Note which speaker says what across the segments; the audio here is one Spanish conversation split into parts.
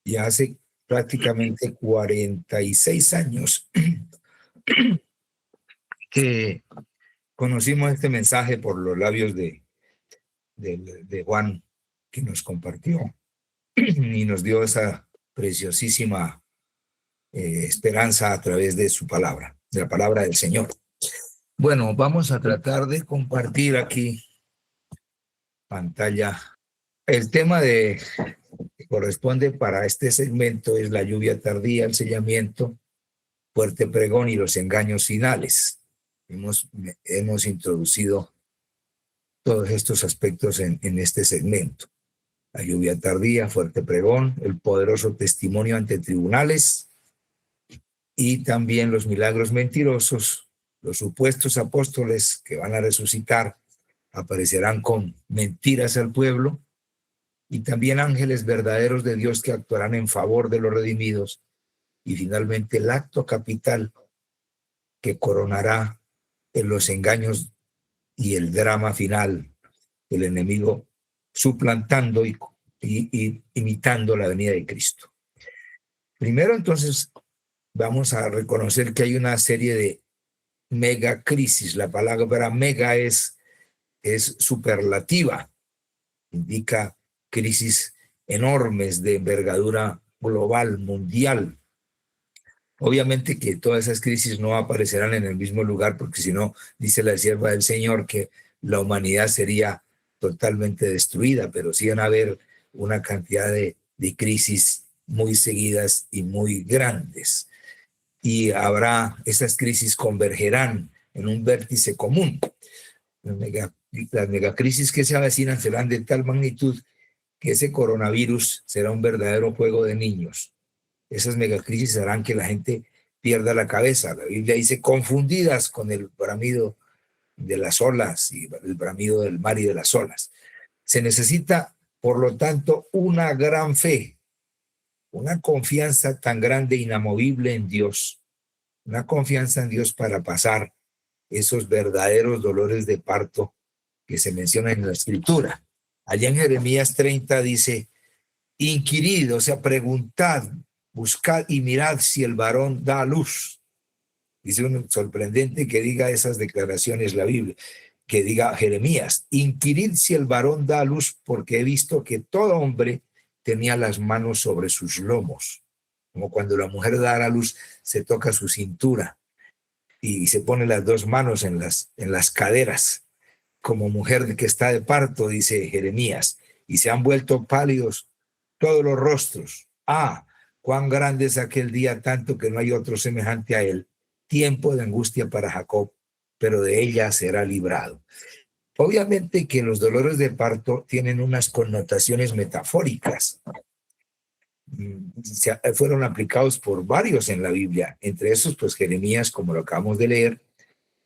Speaker 1: y hace prácticamente 46 años que conocimos este mensaje por los labios de Juan, que nos compartió y nos dio esa preciosísima esperanza a través de su palabra, de la palabra del Señor. Bueno, vamos a tratar de compartir aquí pantalla. El tema que corresponde para este segmento es la lluvia tardía, el sellamiento, fuerte pregón y los engaños finales. Hemos introducido todos estos aspectos en este segmento. La lluvia tardía, fuerte pregón, el poderoso testimonio ante tribunales y también los milagros mentirosos, los supuestos apóstoles que van a resucitar aparecerán con mentiras al pueblo, y también ángeles verdaderos de Dios que actuarán en favor de los redimidos, y finalmente el acto capital que coronará en los engaños y el drama final, el enemigo suplantando y imitando la venida de Cristo. Primero, entonces, vamos a reconocer que hay una serie de megacrisis. La palabra mega es superlativa, indica crisis enormes de envergadura global, mundial. Obviamente que todas esas crisis no aparecerán en el mismo lugar, porque si no, dice la sierva del Señor que la humanidad sería totalmente destruida, pero sí van a haber una cantidad de crisis muy seguidas y muy grandes. Y esas crisis convergerán en un vértice común. Las megacrisis que se avecinan serán de tal magnitud que ese coronavirus será un verdadero juego de niños. Esas megacrisis harán que la gente pierda la cabeza. La Biblia dice confundidas con el bramido de las olas y el bramido del mar y de las olas. Se necesita, por lo tanto, una gran fe, una confianza tan grande e inamovible en Dios, una confianza en Dios para pasar esos verdaderos dolores de parto que se mencionan en la Escritura. Allá en Jeremías 30 dice, inquirid, o sea, preguntad, buscad y mirad si el varón da a luz. Dice un sorprendente que diga esas declaraciones la Biblia, que diga Jeremías, inquirid si el varón da a luz, porque he visto que todo hombre tenía las manos sobre sus lomos, como cuando la mujer da a luz se toca su cintura y se pone las dos manos en las caderas, como mujer que está de parto, dice Jeremías, y se han vuelto pálidos todos los rostros. Cuán grande es aquel día, tanto que no hay otro semejante a él. Tiempo de angustia para Jacob, pero de ella será librado. Obviamente que los dolores de parto tienen unas connotaciones metafóricas. Fueron aplicados por varios en la Biblia, entre esos pues Jeremías, como lo acabamos de leer,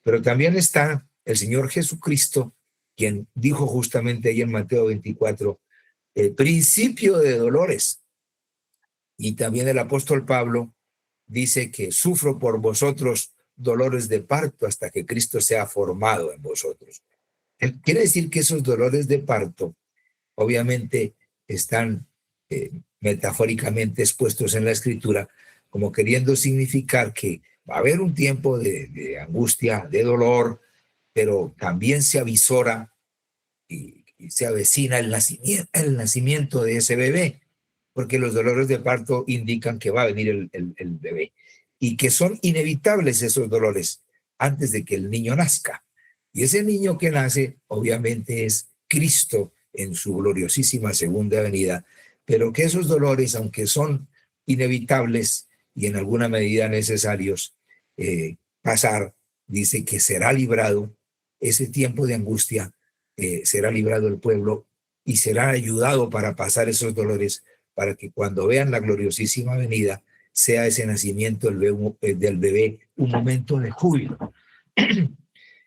Speaker 1: pero también está el Señor Jesucristo, quien dijo justamente ahí en Mateo 24, el principio de dolores. Y también el apóstol Pablo dice que sufro por vosotros dolores de parto hasta que Cristo sea formado en vosotros. Quiere decir que esos dolores de parto obviamente están metafóricamente expuestos en la Escritura como queriendo significar que va a haber un tiempo de angustia, de dolor, pero también se avisora y se avecina el nacimiento de ese bebé, porque los dolores de parto indican que va a venir el bebé y que son inevitables esos dolores antes de que el niño nazca. Y ese niño que nace obviamente es Cristo en su gloriosísima segunda venida, pero que esos dolores, aunque son inevitables y en alguna medida necesarios pasar, dice que será librado ese tiempo de angustia, será librado el pueblo y será ayudado para pasar esos dolores, para que cuando vean la gloriosísima venida sea ese nacimiento del bebé un momento de júbilo.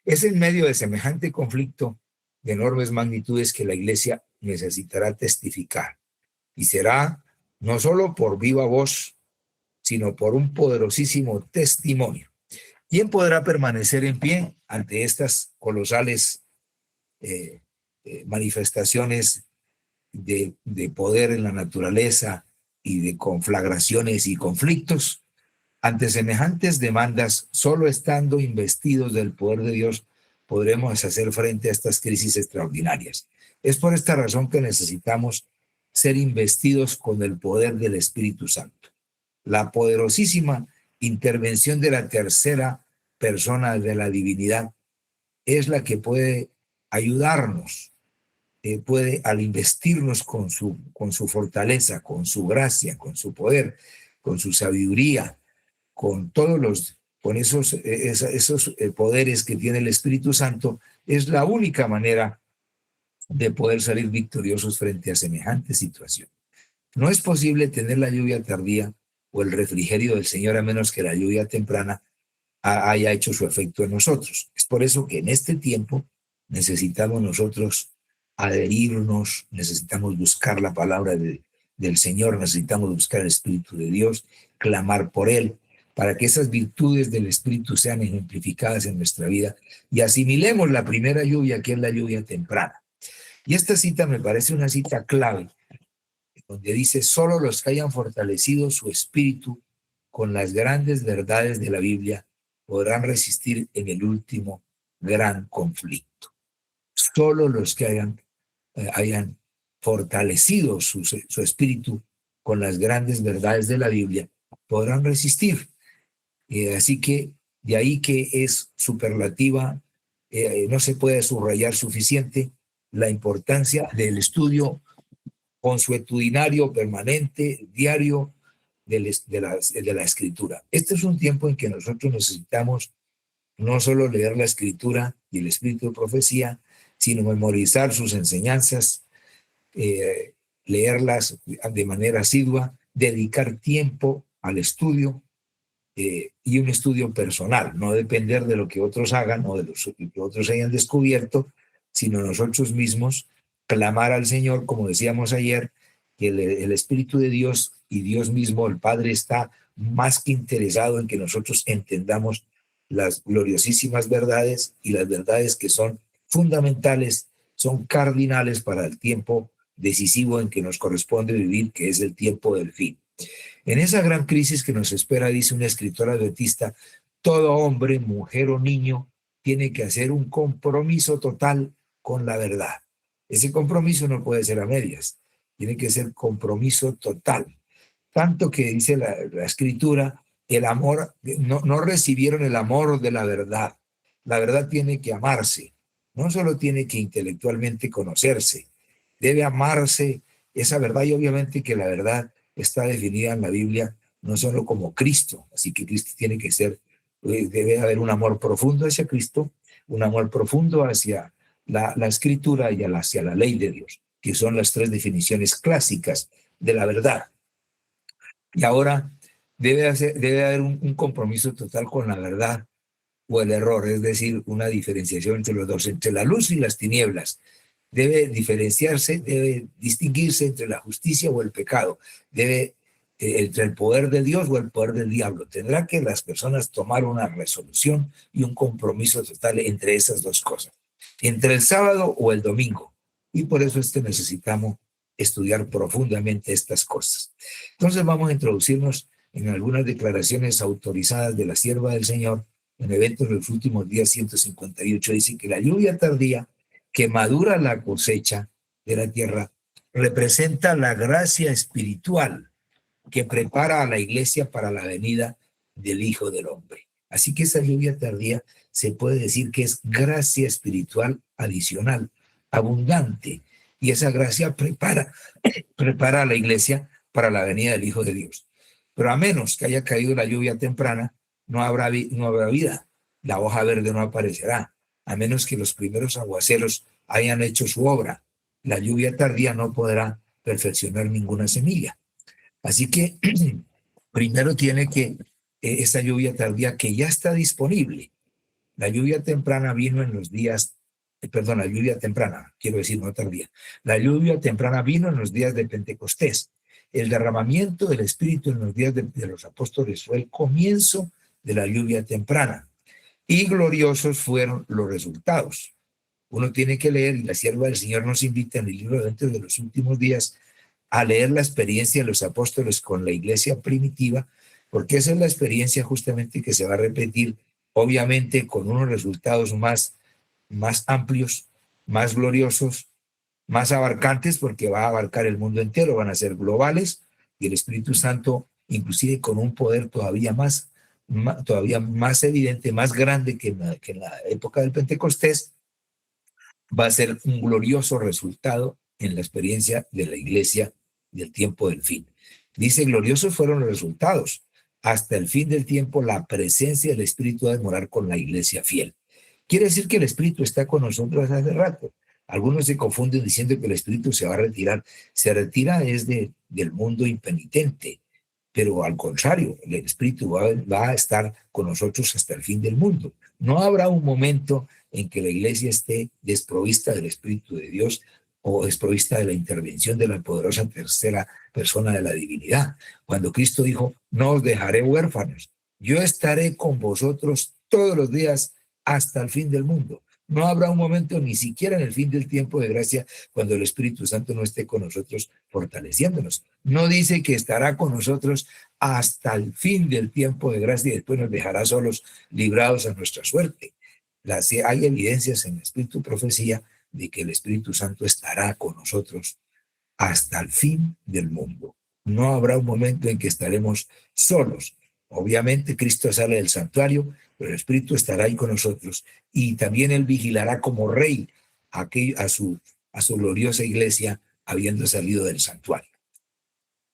Speaker 1: Es en medio de semejante conflicto de enormes magnitudes que la iglesia necesitará testificar, y será no solo por viva voz, sino por un poderosísimo testimonio. ¿Quién podrá permanecer en pie ante estas colosales manifestaciones de poder en la naturaleza y de conflagraciones y conflictos. Ante semejantes demandas, solo estando investidos del poder de Dios, podremos hacer frente a estas crisis extraordinarias. Es por esta razón que necesitamos ser investidos con el poder del Espíritu Santo. La poderosísima intervención de la tercera persona de la divinidad es la que puede ayudarnos, puede al investirnos con su fortaleza, con su gracia, con su poder, con su sabiduría, con esos poderes que tiene el Espíritu Santo, es la única manera de poder salir victoriosos frente a semejante situación. No es posible tener la lluvia tardía o el refrigerio del Señor a menos que la lluvia temprana haya hecho su efecto en nosotros. Es por eso que en este tiempo necesitamos nosotros adherirnos, necesitamos buscar la palabra del Señor, necesitamos buscar el Espíritu de Dios, clamar por Él, para que esas virtudes del Espíritu sean ejemplificadas en nuestra vida y asimilemos la primera lluvia, que es la lluvia temprana. Y esta cita me parece una cita clave, donde dice: solo los que hayan fortalecido su espíritu con las grandes verdades de la Biblia podrán resistir en el último gran conflicto. Solo los que hayan fortalecido su espíritu con las grandes verdades de la Biblia podrán resistir. Así que de ahí que es superlativa, no se puede subrayar suficiente la importancia del estudio consuetudinario, permanente, diario de la escritura. Este es un tiempo en que nosotros necesitamos no solo leer la escritura y el espíritu de profecía, sino memorizar sus enseñanzas, leerlas de manera asidua, dedicar tiempo al estudio y un estudio personal, no depender de lo que otros hagan o de lo que otros hayan descubierto, sino nosotros mismos clamar al Señor, como decíamos ayer, que el Espíritu de Dios y Dios mismo, el Padre, está más que interesado en que nosotros entendamos las gloriosísimas verdades y las verdades que son fundamentales, son cardinales para el tiempo decisivo en que nos corresponde vivir, que es el tiempo del fin. En esa gran crisis que nos espera, dice una escritora adventista, todo hombre, mujer o niño tiene que hacer un compromiso total con la verdad. Ese compromiso no puede ser a medias, tiene que ser compromiso total. Tanto que dice la escritura, el amor, no recibieron el amor de la verdad. La verdad tiene que amarse, no solo tiene que intelectualmente conocerse, debe amarse esa verdad, y obviamente que la verdad está definida en la Biblia no solo como Cristo, así que Cristo tiene que ser, debe haber un amor profundo hacia Cristo, un amor profundo hacia la escritura y hacia la ley de Dios, que son las tres definiciones clásicas de la verdad. Y ahora debe haber un compromiso total con la verdad o el error, es decir, una diferenciación entre los dos, entre la luz y las tinieblas. Debe diferenciarse, debe distinguirse entre la justicia o el pecado, debe entre el poder de Dios o el poder del diablo. Tendrá que las personas tomar una resolución y un compromiso total entre esas dos cosas, entre el sábado o el domingo. Y por eso necesitamos estudiar profundamente estas cosas. Entonces vamos a introducirnos en algunas declaraciones autorizadas de la sierva del Señor en Eventos de los Últimos Días 158. Dice que la lluvia tardía que madura la cosecha de la tierra representa la gracia espiritual que prepara a la iglesia para la venida del Hijo del Hombre. Así que esa lluvia tardía se puede decir que es gracia espiritual adicional, abundante, y esa gracia prepara a la iglesia para la venida del Hijo de Dios. Pero a menos que haya caído la lluvia temprana, no habrá vida. La hoja verde no aparecerá, a menos que los primeros aguaceros hayan hecho su obra. La lluvia tardía no podrá perfeccionar ninguna semilla. Así que primero tiene que esta lluvia tardía que ya está disponible. La lluvia temprana vino en los días, la lluvia temprana, quiero decir, no tardía. La lluvia temprana vino en los días de Pentecostés. El derramamiento del Espíritu en los días de los apóstoles fue el comienzo de la lluvia temprana. Y gloriosos fueron los resultados. Uno tiene que leer, y la sierva del Señor nos invita en el libro de Eventos de los Últimos Días, a leer la experiencia de los apóstoles con la iglesia primitiva, porque esa es la experiencia justamente que se va a repetir, obviamente con unos resultados más amplios, más gloriosos, más abarcantes, porque va a abarcar el mundo entero, van a ser globales, y el Espíritu Santo, inclusive con un poder todavía más evidente, más grande que en la época del Pentecostés, va a ser un glorioso resultado en la experiencia de la iglesia del tiempo del fin. Dice, gloriosos fueron los resultados. Hasta el fin del tiempo, la presencia del Espíritu va a morar con la iglesia fiel. Quiere decir que el Espíritu está con nosotros hace rato. Algunos se confunden diciendo que el Espíritu se va a retirar. Se retira del mundo impenitente, pero al contrario, el Espíritu va a estar con nosotros hasta el fin del mundo. No habrá un momento en que la iglesia esté desprovista del Espíritu de Dios o desprovista de la intervención de la poderosa tercera persona de la divinidad. Cuando Cristo dijo, no os dejaré huérfanos, yo estaré con vosotros todos los días hasta el fin del mundo. No habrá un momento, ni siquiera en el fin del tiempo de gracia, cuando el Espíritu Santo no esté con nosotros fortaleciéndonos. No dice que estará con nosotros hasta el fin del tiempo de gracia y después nos dejará solos, librados a nuestra suerte. Hay evidencias en el Espíritu Profecía de que el Espíritu Santo estará con nosotros hasta el fin del mundo. No habrá un momento en que estaremos solos. Obviamente Cristo sale del santuario, pero el Espíritu estará ahí con nosotros y también Él vigilará como rey a su gloriosa iglesia habiendo salido del santuario.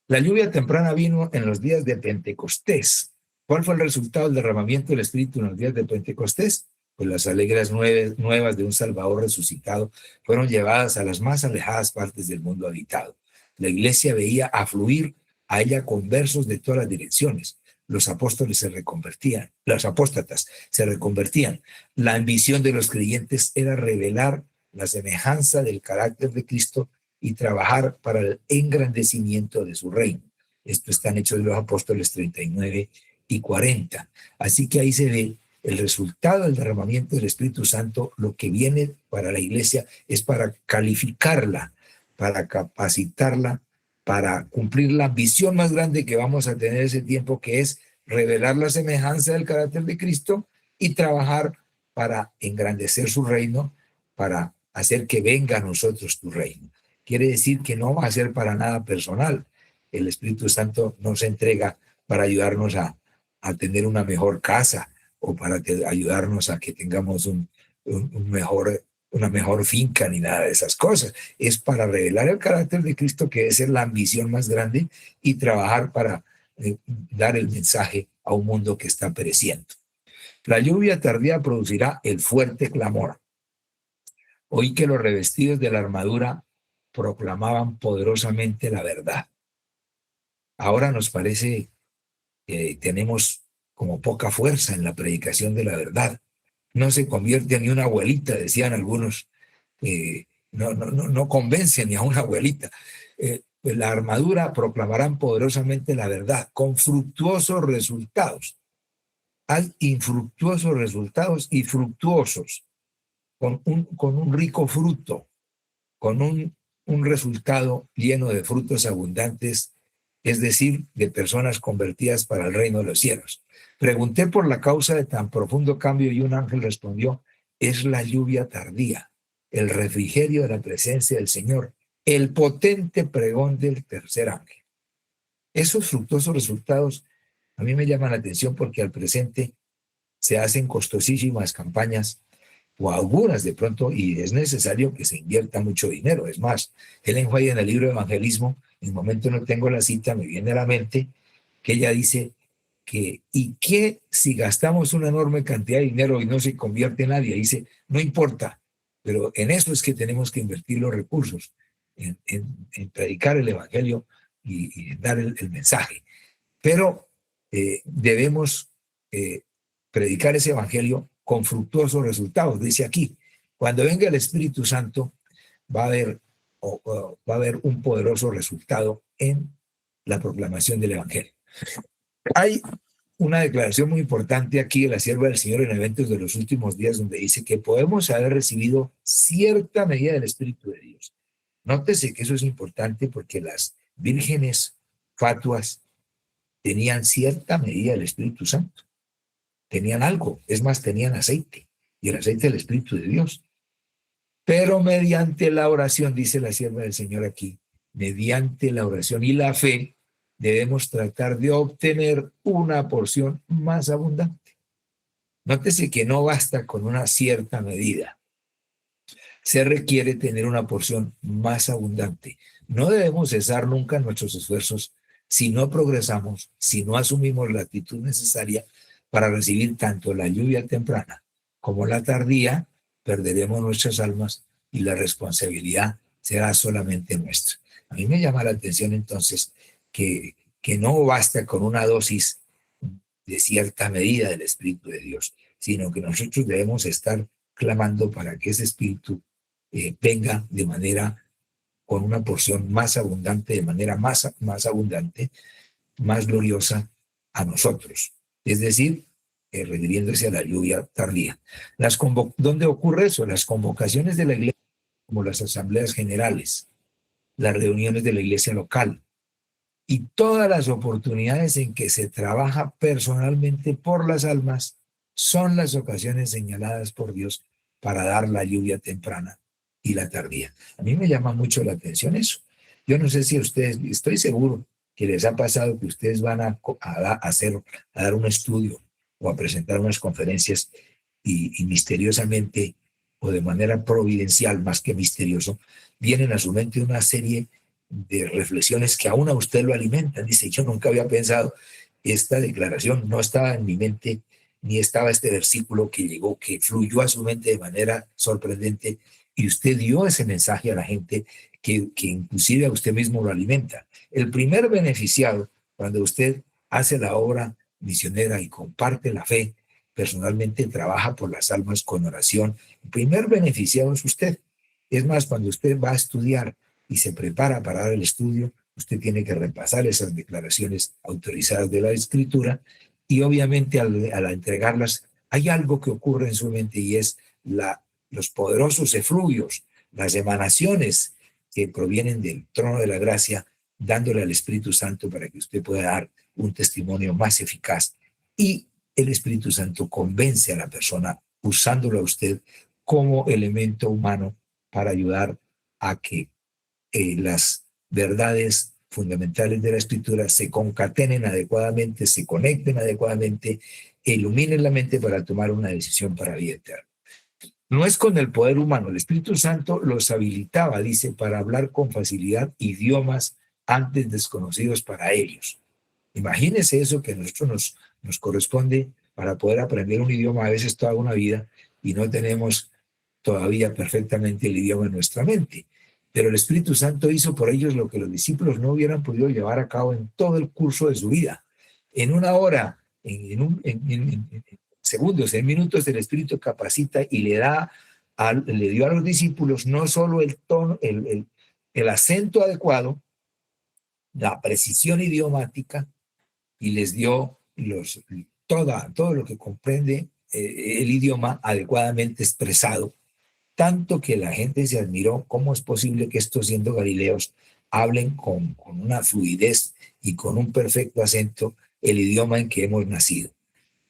Speaker 1: La lluvia temprana vino en los días de Pentecostés. ¿Cuál fue el resultado del derramamiento del Espíritu en los días de Pentecostés? Pues las alegres nuevas de un Salvador resucitado fueron llevadas a las más alejadas partes del mundo habitado. La iglesia veía afluir a ella conversos de todas las direcciones. Los apóstoles se reconvertían, los apóstatas se reconvertían. La ambición de los creyentes era revelar la semejanza del carácter de Cristo y trabajar para el engrandecimiento de su reino. Esto está en Hechos de los Apóstoles 39 y 40. Así que ahí se ve el resultado del derramamiento del Espíritu Santo. Lo que viene para la iglesia es para calificarla, para capacitarla, para cumplir la visión más grande que vamos a tener ese tiempo, que es revelar la semejanza del carácter de Cristo y trabajar para engrandecer su reino, para hacer que venga a nosotros tu reino. Quiere decir que no va a ser para nada personal. El Espíritu Santo nos entrega para ayudarnos a tener una mejor casa o para ayudarnos a que tengamos una mejor finca ni nada de esas cosas. Es para revelar el carácter de Cristo, que debe ser la ambición más grande, y trabajar para dar el mensaje a un mundo que está pereciendo. La lluvia tardía producirá el fuerte clamor. Oí que los revestidos de la armadura proclamaban poderosamente la verdad. Ahora nos parece que tenemos como poca fuerza en la predicación de la verdad. No se convierte ni una abuelita, decían algunos. No convence ni a una abuelita. Pues la armadura proclamarán poderosamente la verdad, con fructuosos resultados. Hay infructuosos resultados y fructuosos, con un rico fruto, con un resultado lleno de frutos abundantes, es decir, de personas convertidas para el reino de los cielos. Pregunté por la causa de tan profundo cambio y un ángel respondió, es la lluvia tardía, el refrigerio de la presencia del Señor, el potente pregón del tercer ángel. Esos fructuosos resultados a mí me llaman la atención porque al presente se hacen costosísimas campañas, o algunas de pronto, y es necesario que se invierta mucho dinero. Es más, Ellen White, en el libro de Evangelismo, en el momento no tengo la cita, me viene a la mente que ella dice ¿y qué si gastamos una enorme cantidad de dinero y no se convierte en nadie? Dice, no importa, pero en eso es que tenemos que invertir los recursos, en predicar el Evangelio y dar el mensaje. Pero debemos predicar ese Evangelio con fructuosos resultados. Dice aquí, cuando venga el Espíritu Santo, va a haber un poderoso resultado en la proclamación del Evangelio. Hay una declaración muy importante aquí de la sierva del Señor en Eventos de los Últimos Días, donde dice que podemos haber recibido cierta medida del Espíritu de Dios. Nótese que eso es importante porque las vírgenes fatuas tenían cierta medida del Espíritu Santo, tenían algo, es más, tenían aceite, y el aceite del Espíritu de Dios. Pero mediante la oración, dice la sierva del Señor aquí, mediante la oración y la fe, debemos tratar de obtener una porción más abundante. Nótese que no basta con una cierta medida. Se requiere tener una porción más abundante. No debemos cesar nunca nuestros esfuerzos si no progresamos, si no asumimos la actitud necesaria para recibir tanto la lluvia temprana como la tardía, perderemos nuestras almas y la responsabilidad será solamente nuestra. A mí me llama la atención entonces que no basta con una dosis de cierta medida del Espíritu de Dios, sino que nosotros debemos estar clamando para que ese Espíritu venga de manera, con una porción más abundante, de manera más abundante, más gloriosa a nosotros. Es decir, refiriéndose a la lluvia tardía. ¿Dónde ocurre eso? Las convocaciones de la iglesia, como las asambleas generales, las reuniones de la iglesia local y todas las oportunidades en que se trabaja personalmente por las almas son las ocasiones señaladas por Dios para dar la lluvia temprana y la tardía. A mí me llama mucho la atención eso. Yo no sé si a ustedes, estoy seguro que les ha pasado que ustedes van a dar un estudio o a presentar unas conferencias y misteriosamente o de manera providencial, más que misterioso, vienen a su mente una serie de reflexiones que aún a usted lo alimentan. Dice, yo nunca había pensado esta declaración, no estaba en mi mente, ni estaba este versículo que llegó, que fluyó a su mente de manera sorprendente, y usted dio ese mensaje a la gente que inclusive a usted mismo lo alimenta. El primer beneficiado, cuando usted hace la obra misionera y comparte la fe, personalmente trabaja por las almas con oración, el primer beneficiado es usted. Es más, cuando usted va a estudiar y se prepara para dar el estudio, usted tiene que repasar esas declaraciones autorizadas de la Escritura y obviamente al entregarlas hay algo que ocurre en su mente y es los poderosos efluvios, las emanaciones que provienen del trono de la gracia, dándole al Espíritu Santo para que usted pueda dar un testimonio más eficaz. Y el Espíritu Santo convence a la persona usándolo a usted como elemento humano para ayudar a que las verdades fundamentales de la Escritura se concatenen adecuadamente, se conecten adecuadamente e iluminen la mente para tomar una decisión para la vida eterna. No es con el poder humano, el Espíritu Santo los habilitaba, dice, para hablar con facilidad idiomas antes desconocidos para ellos. Imagínense eso que a nosotros nos corresponde para poder aprender un idioma a veces toda una vida y no tenemos todavía perfectamente el idioma en nuestra mente. Pero el Espíritu Santo hizo por ellos lo que los discípulos no hubieran podido llevar a cabo en todo el curso de su vida. En una hora, en segundos, en minutos, el Espíritu capacita y le dio a los discípulos no solo el tono, el acento adecuado, la precisión idiomática, y les dio todo lo que comprende el idioma adecuadamente expresado, tanto que la gente se admiró cómo es posible que estos siendo galileos hablen con una fluidez y con un perfecto acento el idioma en que hemos nacido.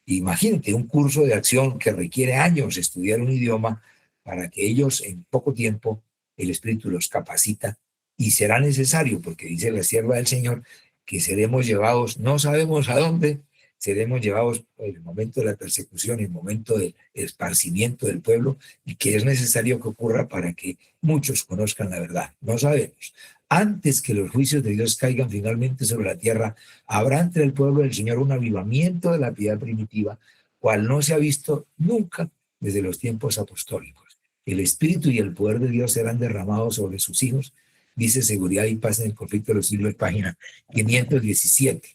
Speaker 1: Imagínate un curso de acción que requiere años estudiar un idioma para que ellos en poco tiempo el Espíritu los capacita y será necesario, porque dice la sierva del Señor, que seremos llevados, no sabemos a dónde, seremos llevados en el momento de la persecución, en el momento del esparcimiento del pueblo, y que es necesario que ocurra para que muchos conozcan la verdad. No sabemos. Antes que los juicios de Dios caigan finalmente sobre la tierra, habrá entre el pueblo del Señor un avivamiento de la piedad primitiva, cual no se ha visto nunca desde los tiempos apostólicos. El Espíritu y el poder de Dios serán derramados sobre sus hijos, dice Seguridad y Paz en el Conflicto de los Siglos, página 517.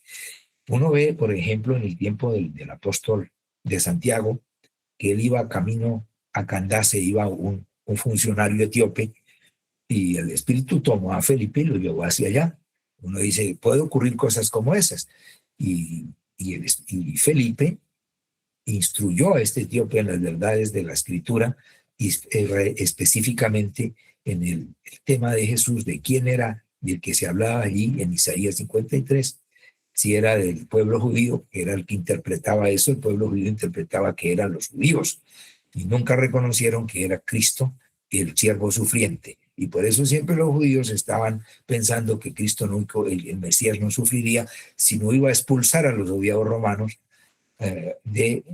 Speaker 1: Uno ve, por ejemplo, en el tiempo del apóstol de Santiago, que él iba camino a Candace, iba un funcionario etíope, y el Espíritu tomó a Felipe y lo llevó hacia allá. Uno dice, puede ocurrir cosas como esas. Y Felipe instruyó a este etíope en las verdades de la Escritura y específicamente en el tema de Jesús, de quién era del que se hablaba allí en Isaías 53, si era del pueblo judío, que era el que interpretaba eso, el pueblo judío interpretaba que eran los judíos, y nunca reconocieron que era Cristo, el siervo sufriente. Y por eso siempre los judíos estaban pensando que Cristo nunca, el Mesías no sufriría, sino iba a expulsar a los odiados romanos de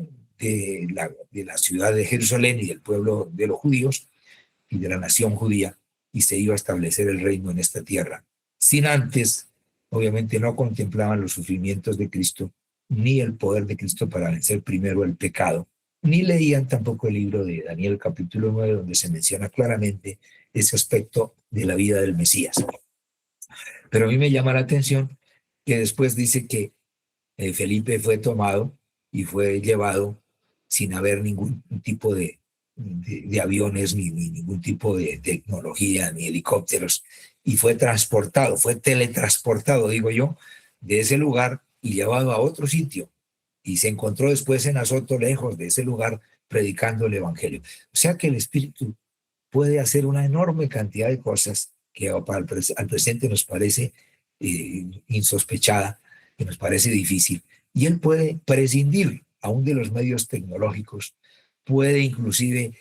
Speaker 1: la ciudad de Jerusalén y del pueblo de los judíos y de la nación judía, y se iba a establecer el reino en esta tierra. Sin antes, obviamente, no contemplaban los sufrimientos de Cristo, ni el poder de Cristo para vencer primero el pecado, ni leían tampoco el libro de Daniel capítulo 9, donde se menciona claramente ese aspecto de la vida del Mesías. Pero a mí me llama la atención que después dice que Felipe fue tomado y fue llevado sin haber ningún tipo de aviones, ni ningún tipo de tecnología, ni helicópteros, y fue transportado, fue teletransportado, digo yo, de ese lugar y llevado a otro sitio. Y se encontró después en Azoto, lejos de ese lugar, predicando el Evangelio. O sea que el Espíritu puede hacer una enorme cantidad de cosas que al presente nos parece insospechada, que nos parece difícil. Y él puede prescindir aún de los medios tecnológicos, puede inclusive,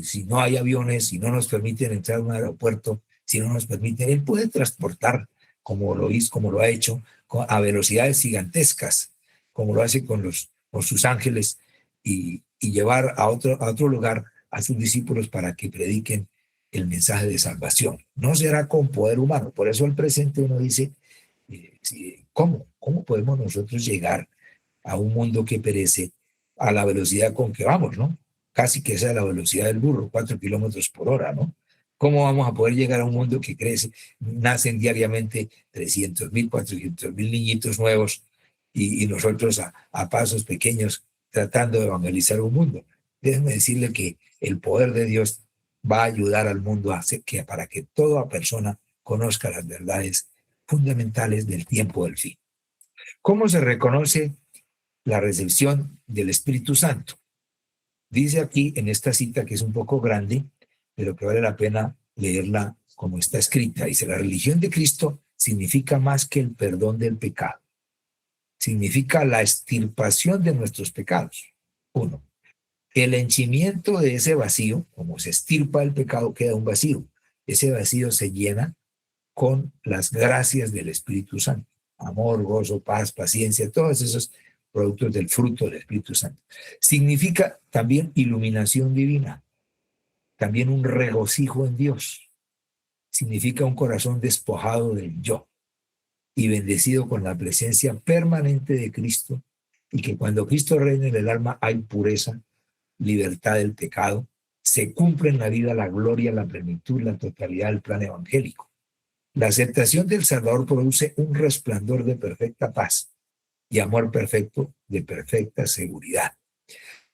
Speaker 1: si no hay aviones, si no nos permiten entrar a un aeropuerto, si no nos permiten, él puede transportar, como lo hizo, como lo ha hecho, a velocidades gigantescas, como lo hace con sus ángeles, y llevar a otro lugar a sus discípulos para que prediquen el mensaje de salvación. No será con poder humano. Por eso al presente uno dice, ¿cómo podemos nosotros llegar a un mundo que perece a la velocidad con que vamos, ¿no? Casi que esa es la velocidad del burro, 4 kilómetros por hora, ¿no? ¿Cómo vamos a poder llegar a un mundo que crece? Nacen diariamente 300.000, 400.000 niñitos nuevos y nosotros a pasos pequeños tratando de evangelizar un mundo. Déjenme decirle que el poder de Dios va a ayudar al mundo para que toda persona conozca las verdades fundamentales del tiempo del fin. ¿Cómo se reconoce la recepción del Espíritu Santo? Dice aquí en esta cita, que es un poco grande, pero que vale la pena leerla como está escrita. Dice: la religión de Cristo significa más que el perdón del pecado. Significa la extirpación de nuestros pecados. 1. El henchimiento de ese vacío, como se extirpa el pecado, queda un vacío. Ese vacío se llena con las gracias del Espíritu Santo. Amor, gozo, paz, paciencia, todos esos productos del fruto del Espíritu Santo. Significa también iluminación divina, también un regocijo en Dios. Significa un corazón despojado del yo y bendecido con la presencia permanente de Cristo, y que cuando Cristo reina en el alma hay pureza, libertad del pecado, se cumple en la vida la gloria, la plenitud, la totalidad del plan evangélico. La aceptación del Salvador produce un resplandor de perfecta paz y amor perfecto de perfecta seguridad.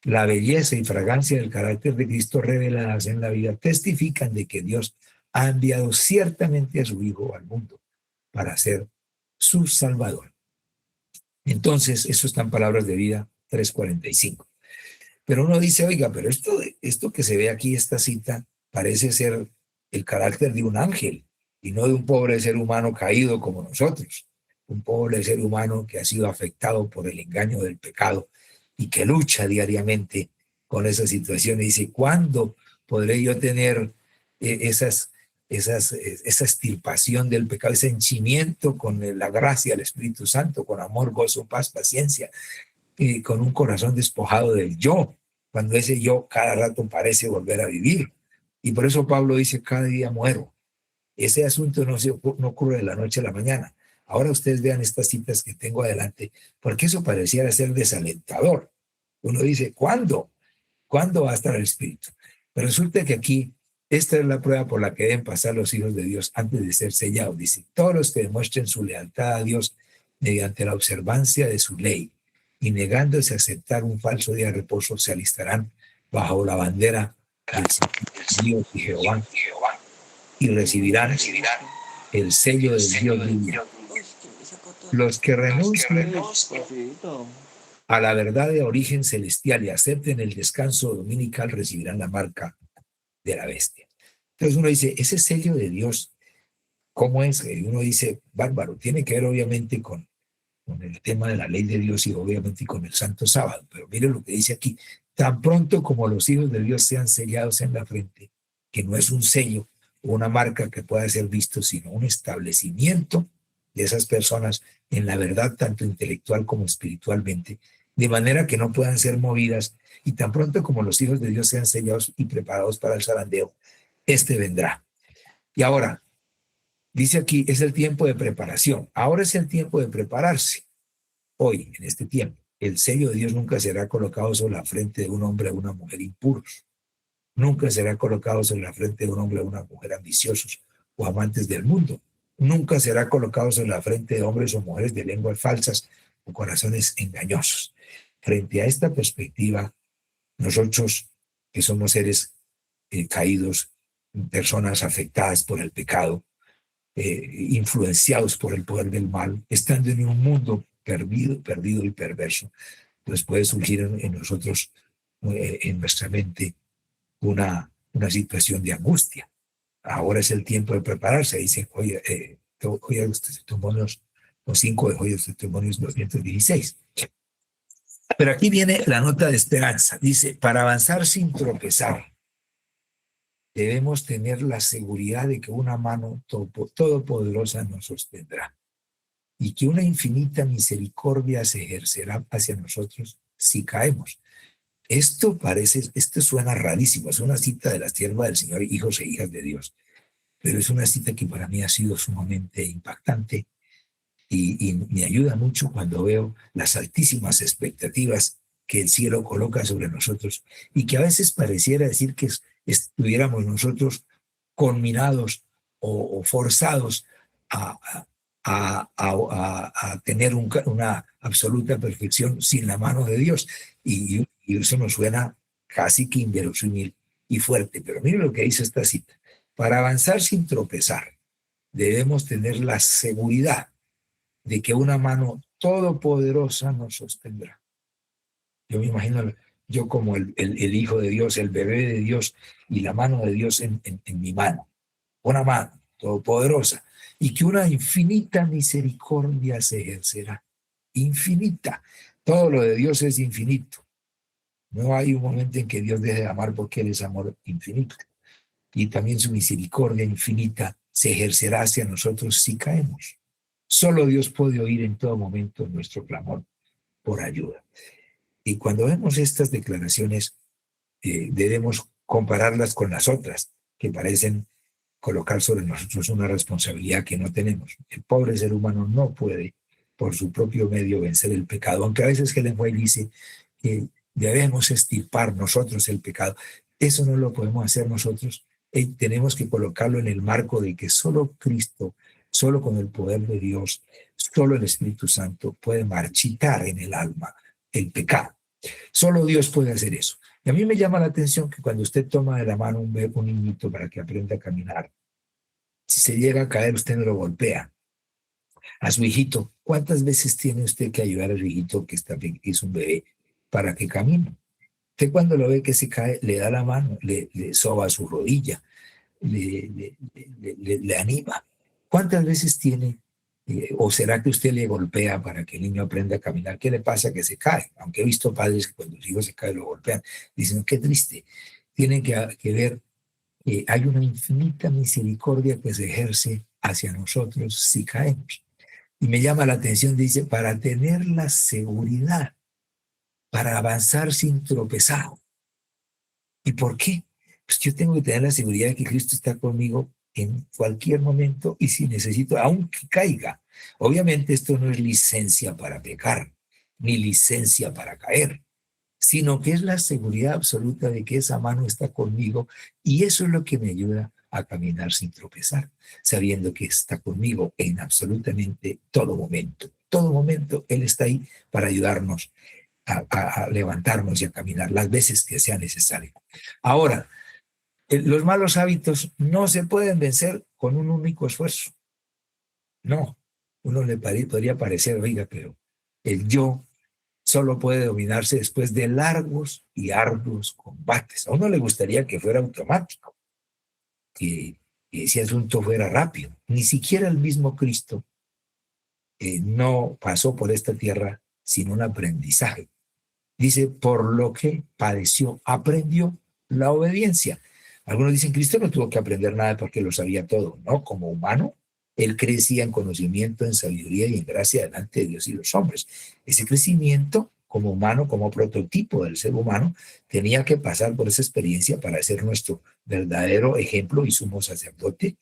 Speaker 1: La belleza y fragancia del carácter de Cristo reveladas en la vida testifican de que Dios ha enviado ciertamente a su Hijo al mundo para ser su Salvador. Entonces, eso está en Palabras de Vida 3:45. Pero uno dice, oiga, pero esto que se ve aquí, esta cita, parece ser el carácter de un ángel y no de un pobre ser humano caído como nosotros. Un pobre ser humano que ha sido afectado por el engaño del pecado y que lucha diariamente con esa situación. Y dice, ¿cuándo podré yo tener esa extirpación del pecado, ese henchimiento con la gracia del Espíritu Santo, con amor, gozo, paz, paciencia, y con un corazón despojado del yo, cuando ese yo cada rato parece volver a vivir? Y por eso Pablo dice, cada día muero. Ese asunto no ocurre de la noche a la mañana. Ahora ustedes vean estas citas que tengo adelante, porque eso pareciera ser desalentador. Uno dice, ¿cuándo? ¿Cuándo va a estar el Espíritu? Pero resulta que aquí, esta es la prueba por la que deben pasar los hijos de Dios antes de ser sellados. Dice, todos los que demuestren su lealtad a Dios mediante la observancia de su ley y negándose a aceptar un falso día de reposo, se alistarán bajo la bandera del Dios y Jehová y recibirán el sello del Dios vivo. Los que renuncien a la verdad de origen celestial y acepten el descanso dominical recibirán la marca de la bestia. Entonces uno dice, ese sello de Dios ¿Cómo es? Uno dice, bárbaro, tiene que ver obviamente con el tema de la ley de Dios y obviamente con el santo sábado. Pero mire lo que dice aquí, tan pronto como los hijos de Dios sean sellados en la frente, que no es un sello o una marca que pueda ser visto, sino un establecimiento de esas personas en la verdad, tanto intelectual como espiritualmente, de manera que no puedan ser movidas, y tan pronto como los hijos de Dios sean sellados y preparados para el zarandeo, este vendrá. Y ahora, dice aquí, es el tiempo de preparación. Ahora es el tiempo de prepararse. Hoy, en este tiempo, el sello de Dios nunca será colocado sobre la frente de un hombre o una mujer impuros. Nunca será colocado sobre la frente de un hombre o una mujer ambiciosos o amantes del mundo. Nunca será colocado sobre la frente de hombres o mujeres de lenguas falsas o corazones engañosos. Frente a esta perspectiva, nosotros, que somos seres caídos, personas afectadas por el pecado, influenciados por el poder del mal, estando en un mundo perdido y perverso, pues puede surgir en nosotros, en nuestra mente, una situación de angustia. Ahora es el tiempo de prepararse. Dicen, oye, oye los testimonios, los 5 de hoy, los testimonios 216. Pero aquí viene la nota de esperanza. Dice, para avanzar sin tropezar, debemos tener la seguridad de que una mano todopoderosa nos sostendrá y que una infinita misericordia se ejercerá hacia nosotros si caemos. Esto suena rarísimo, es una cita de la sierva del Señor, hijos e hijas de Dios, pero es una cita que para mí ha sido sumamente impactante y me ayuda mucho cuando veo las altísimas expectativas que el cielo coloca sobre nosotros y que a veces pareciera decir que estuviéramos nosotros conminados o forzados a, a tener una absoluta perfección sin la mano de Dios. Y eso nos suena casi que inverosímil y fuerte. Pero mire lo que dice esta cita. Para avanzar sin tropezar, debemos tener la seguridad de que una mano todopoderosa nos sostendrá. Yo me imagino yo como el Hijo de Dios, el bebé de Dios y la mano de Dios en mi mano. Una mano todopoderosa. Y que una infinita misericordia se ejercerá. Infinita. Todo lo de Dios es infinito. No hay un momento en que Dios deje de amar porque Él es amor infinito. Y también su misericordia infinita se ejercerá hacia nosotros si caemos. Solo Dios puede oír en todo momento nuestro clamor por ayuda. Y cuando vemos estas declaraciones, debemos compararlas con las otras, que parecen colocar sobre nosotros una responsabilidad que no tenemos. El pobre ser humano no puede, por su propio medio, vencer el pecado, aunque a veces Helen White dice que debemos extirpar nosotros el pecado. Eso no lo podemos hacer nosotros. Tenemos que colocarlo en el marco de que solo Cristo, solo con el poder de Dios, solo el Espíritu Santo puede marchitar en el alma el pecado. Solo Dios puede hacer eso. Y a mí me llama la atención que cuando usted toma de la mano un niñito para que aprenda a caminar, si se llega a caer, usted no lo golpea. A su hijito, ¿cuántas veces tiene usted que ayudar a su hijito que es un bebé para que camine? Usted cuando lo ve que se cae, le da la mano, le soba su rodilla, le anima. ¿Cuántas veces tiene, o será que usted le golpea para que el niño aprenda a caminar? ¿Qué le pasa que se cae? Aunque he visto padres que cuando los hijos se caen lo golpean. Dicen, qué triste. Tienen que ver que hay una infinita misericordia que se ejerce hacia nosotros si caemos. Y me llama la atención, dice, para tener la seguridad, para avanzar sin tropezar. ¿Y por qué? Pues yo tengo que tener la seguridad de que Cristo está conmigo en cualquier momento y si necesito, aunque caiga. Obviamente esto no es licencia para pecar, ni licencia para caer, sino que es la seguridad absoluta de que esa mano está conmigo y eso es lo que me ayuda a caminar sin tropezar, sabiendo que está conmigo en absolutamente todo momento. Todo momento Él está ahí para ayudarnos a levantarnos y a caminar las veces que sea necesario. Ahora, los malos hábitos no se pueden vencer con un único esfuerzo. No, uno le podría parecer, oiga, pero el yo solo puede dominarse después de largos y arduos combates. A uno le gustaría que fuera automático, que ese asunto fuera rápido. Ni siquiera el mismo Cristo no pasó por esta tierra sin un aprendizaje. Dice, por lo que padeció, aprendió la obediencia. Algunos dicen, Cristo no tuvo que aprender nada porque lo sabía todo, ¿no? Como humano, él crecía en conocimiento, en sabiduría y en gracia delante de Dios y los hombres. Ese crecimiento como humano, como prototipo del ser humano, tenía que pasar por esa experiencia para ser nuestro verdadero ejemplo y sumo sacerdote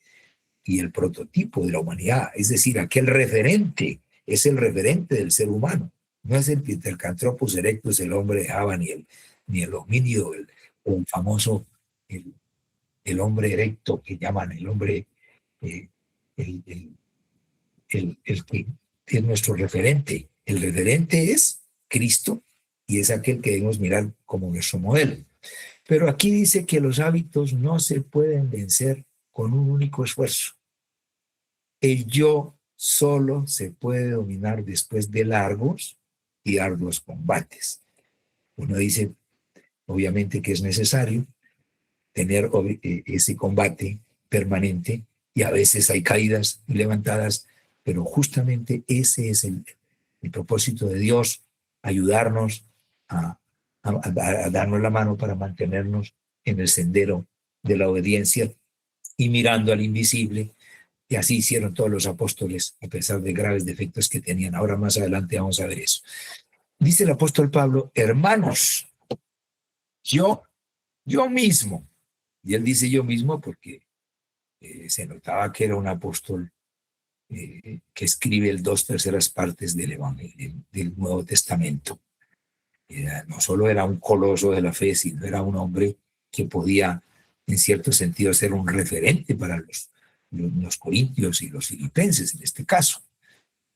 Speaker 1: y el prototipo de la humanidad. Es decir, aquel referente, es el referente del ser humano. No es el Pithecanthropus erectus, el hombre de Java, ni el homínido, o un famoso, el hombre erecto que llaman el hombre, eh, el, el, el que es nuestro referente. El referente es Cristo y es aquel que debemos mirar como nuestro modelo. Pero aquí dice que los hábitos no se pueden vencer con un único esfuerzo. El yo solo se puede dominar después de largos y arduos combates. Uno dice, obviamente, que es necesario tener ese combate permanente y a veces hay caídas y levantadas, pero justamente ese es el propósito de Dios, ayudarnos a darnos la mano para mantenernos en el sendero de la obediencia y mirando al invisible. Y así hicieron todos los apóstoles, a pesar de graves defectos que tenían. Ahora más adelante vamos a ver eso. Dice el apóstol Pablo, hermanos, yo mismo, y él dice yo mismo porque se notaba que era un apóstol que escribe el 2/3 del Evangelio, del Nuevo Testamento. No solo era un coloso de la fe, sino era un hombre que podía, en cierto sentido, ser un referente para los corintios y los filipenses en este caso.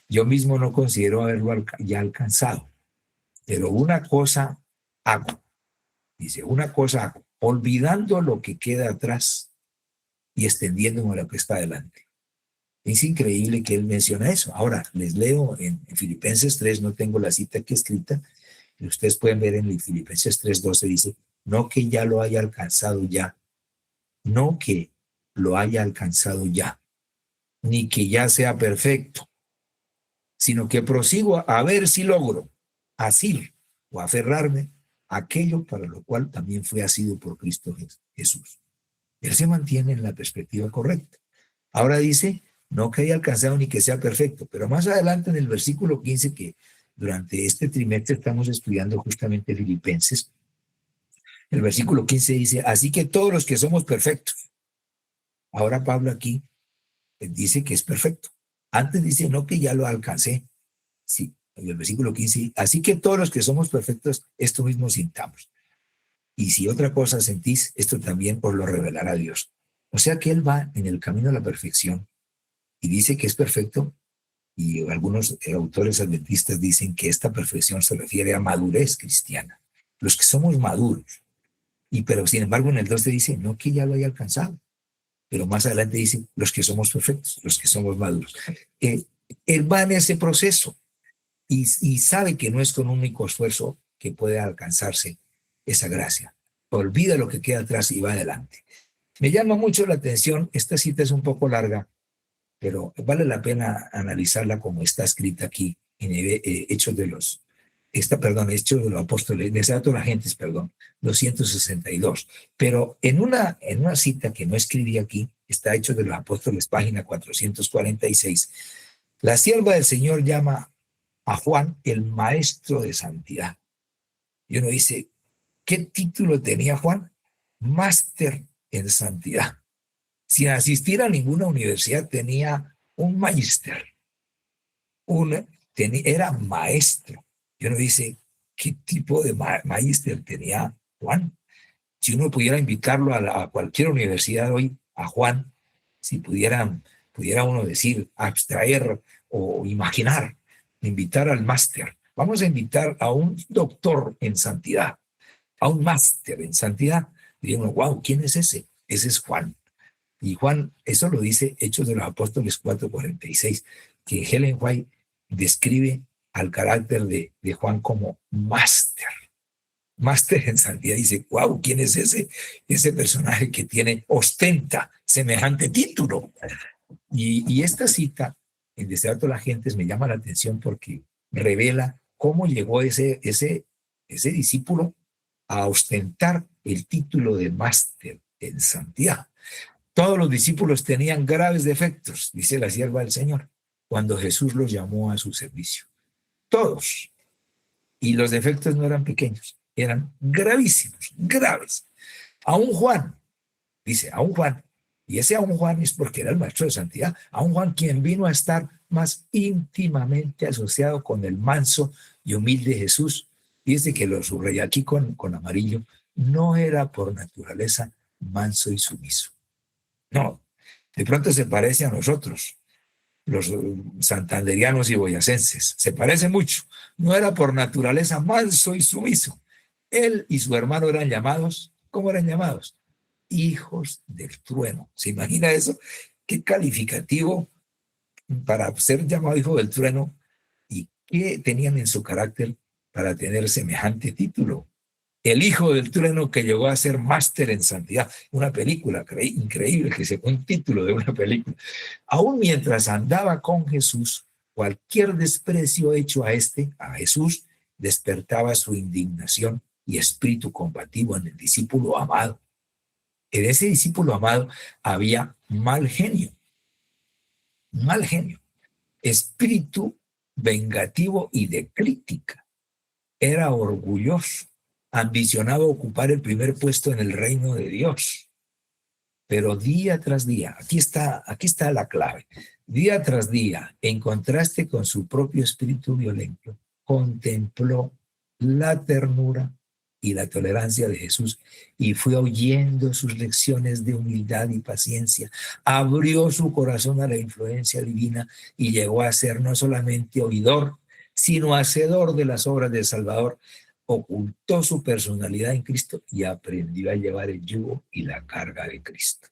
Speaker 1: Yo mismo no considero haberlo ya alcanzado, pero una cosa hago, dice, una cosa hago, olvidando lo que queda atrás y extendiéndome a lo que está adelante. Es increíble que él menciona eso. Ahora, les leo en Filipenses 3, no tengo la cita aquí escrita, y ustedes pueden ver en Filipenses 3:12, dice, no que ya lo haya alcanzado ya, no que lo haya alcanzado ya, ni que ya sea perfecto, sino que prosigo a ver si logro asir o aferrarme a aquello para lo cual también fue asido por Cristo Jesús. Él se mantiene en la perspectiva correcta. Ahora dice, no que haya alcanzado ni que sea perfecto, pero más adelante en el versículo 15, que durante este trimestre estamos estudiando justamente Filipenses, el versículo 15 dice, así que todos los que somos perfectos, ahora Pablo aquí dice que es perfecto. Antes dice, no que ya lo alcancé. Sí, en el versículo 15, así que todos los que somos perfectos, esto mismo sintamos. Y si otra cosa sentís, esto también os lo revelará Dios. O sea que él va en el camino a la perfección y dice que es perfecto. Y algunos autores adventistas dicen que esta perfección se refiere a madurez cristiana. Los que somos maduros. Pero sin embargo en el 12 dice, no que ya lo haya alcanzado. Pero más adelante dice, los que somos perfectos, los que somos maduros. Él va en ese proceso y sabe que no es con un único esfuerzo que puede alcanzarse esa gracia. Olvida lo que queda atrás y va adelante. Me llama mucho la atención, esta cita es un poco larga, pero vale la pena analizarla como está escrita aquí en Hechos de los Apóstoles, de Santos Agentes, 262. Pero en una cita que no escribí aquí, está Hechos de los Apóstoles, página 446, la sierva del Señor llama a Juan el maestro de santidad. Y uno dice, ¿qué título tenía Juan? Máster en santidad. Sin asistir a ninguna universidad tenía un magíster, era maestro. Y uno dice, ¿qué tipo de magíster tenía Juan? Si uno pudiera invitarlo a cualquier universidad hoy, a Juan, si pudiera uno decir, abstraer o imaginar, invitar al máster. Vamos a invitar a un doctor en santidad, a un máster en santidad. Y uno, wow, ¿quién es ese? Ese es Juan. Y Juan, eso lo dice Hechos de los Apóstoles 4:46, que Ellen White describe al carácter de Juan como máster en santidad. Dice, wow, ¿quién es ese personaje que ostenta semejante título. Y esta cita, en Desear a las Gentes, me llama la atención porque revela cómo llegó ese discípulo a ostentar el título de máster en santidad. Todos los discípulos tenían graves defectos, dice la sierva del Señor, cuando Jesús los llamó a su servicio. Todos. Y los defectos no eran pequeños, eran gravísimos, graves. Aún Juan, dice, aún Juan, y ese aún Juan es porque era el maestro de santidad, aún Juan quien vino a estar más íntimamente asociado con el manso y humilde Jesús. Fíjense que lo subrayé aquí con amarillo, no era por naturaleza manso y sumiso. No, de pronto se parece a nosotros, los santanderianos y boyacenses. Se parece mucho. No era por naturaleza manso y sumiso. Él y su hermano eran llamados, ¿cómo eran llamados? Hijos del trueno. ¿Se imagina eso? Qué calificativo para ser llamado hijo del trueno y qué tenían en su carácter para tener semejante título. El hijo del trueno que llegó a ser máster en santidad. Una película increíble, que se fue un título de una película. Aún mientras andaba con Jesús, cualquier desprecio hecho a Jesús, despertaba su indignación y espíritu combativo en el discípulo amado. En ese discípulo amado había mal genio, espíritu vengativo y de crítica. Era orgulloso, ambicionaba ocupar el primer puesto en el reino de Dios. Pero día tras día, aquí está la clave, día tras día, en contraste con su propio espíritu violento, contempló la ternura y la tolerancia de Jesús y fue oyendo sus lecciones de humildad y paciencia, abrió su corazón a la influencia divina y llegó a ser no solamente oidor, sino hacedor de las obras del Salvador. Ocultó su personalidad en Cristo y aprendió a llevar el yugo y la carga de Cristo.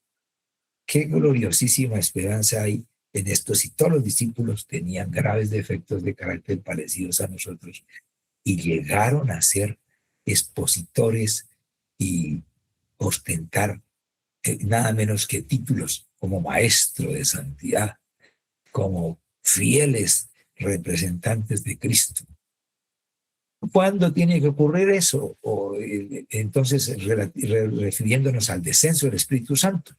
Speaker 1: Qué gloriosísima esperanza hay en esto. Si todos los discípulos tenían graves defectos de carácter parecidos a nosotros y llegaron a ser expositores y ostentar nada menos que títulos como maestro de santidad, como fieles representantes de Cristo. ¿Cuándo tiene que ocurrir eso? Entonces, refiriéndonos al descenso del Espíritu Santo.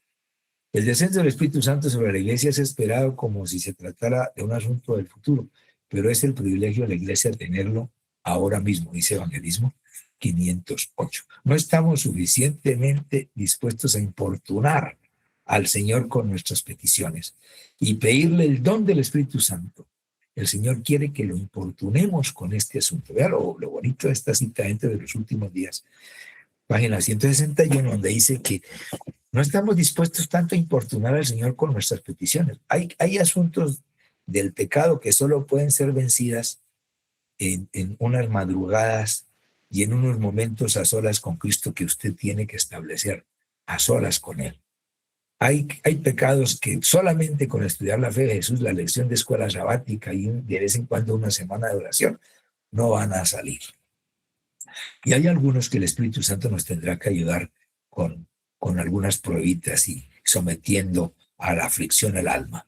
Speaker 1: El descenso del Espíritu Santo sobre la iglesia es esperado como si se tratara de un asunto del futuro, pero es el privilegio de la iglesia tenerlo ahora mismo, dice Evangelismo 508. No estamos suficientemente dispuestos a importunar al Señor con nuestras peticiones y pedirle el don del Espíritu Santo. El Señor quiere que lo importunemos con este asunto. Vea lo bonito de esta cita entre de los últimos días. Página 161, donde dice que no estamos dispuestos tanto a importunar al Señor con nuestras peticiones. Hay asuntos del pecado que solo pueden ser vencidas en unas madrugadas y en unos momentos a solas con Cristo que usted tiene que establecer a solas con Él. Hay pecados que solamente con estudiar la fe de Jesús, la lección de escuela sabática y de vez en cuando una semana de oración, no van a salir. Y hay algunos que el Espíritu Santo nos tendrá que ayudar con algunas pruebitas y sometiendo a la aflicción el alma.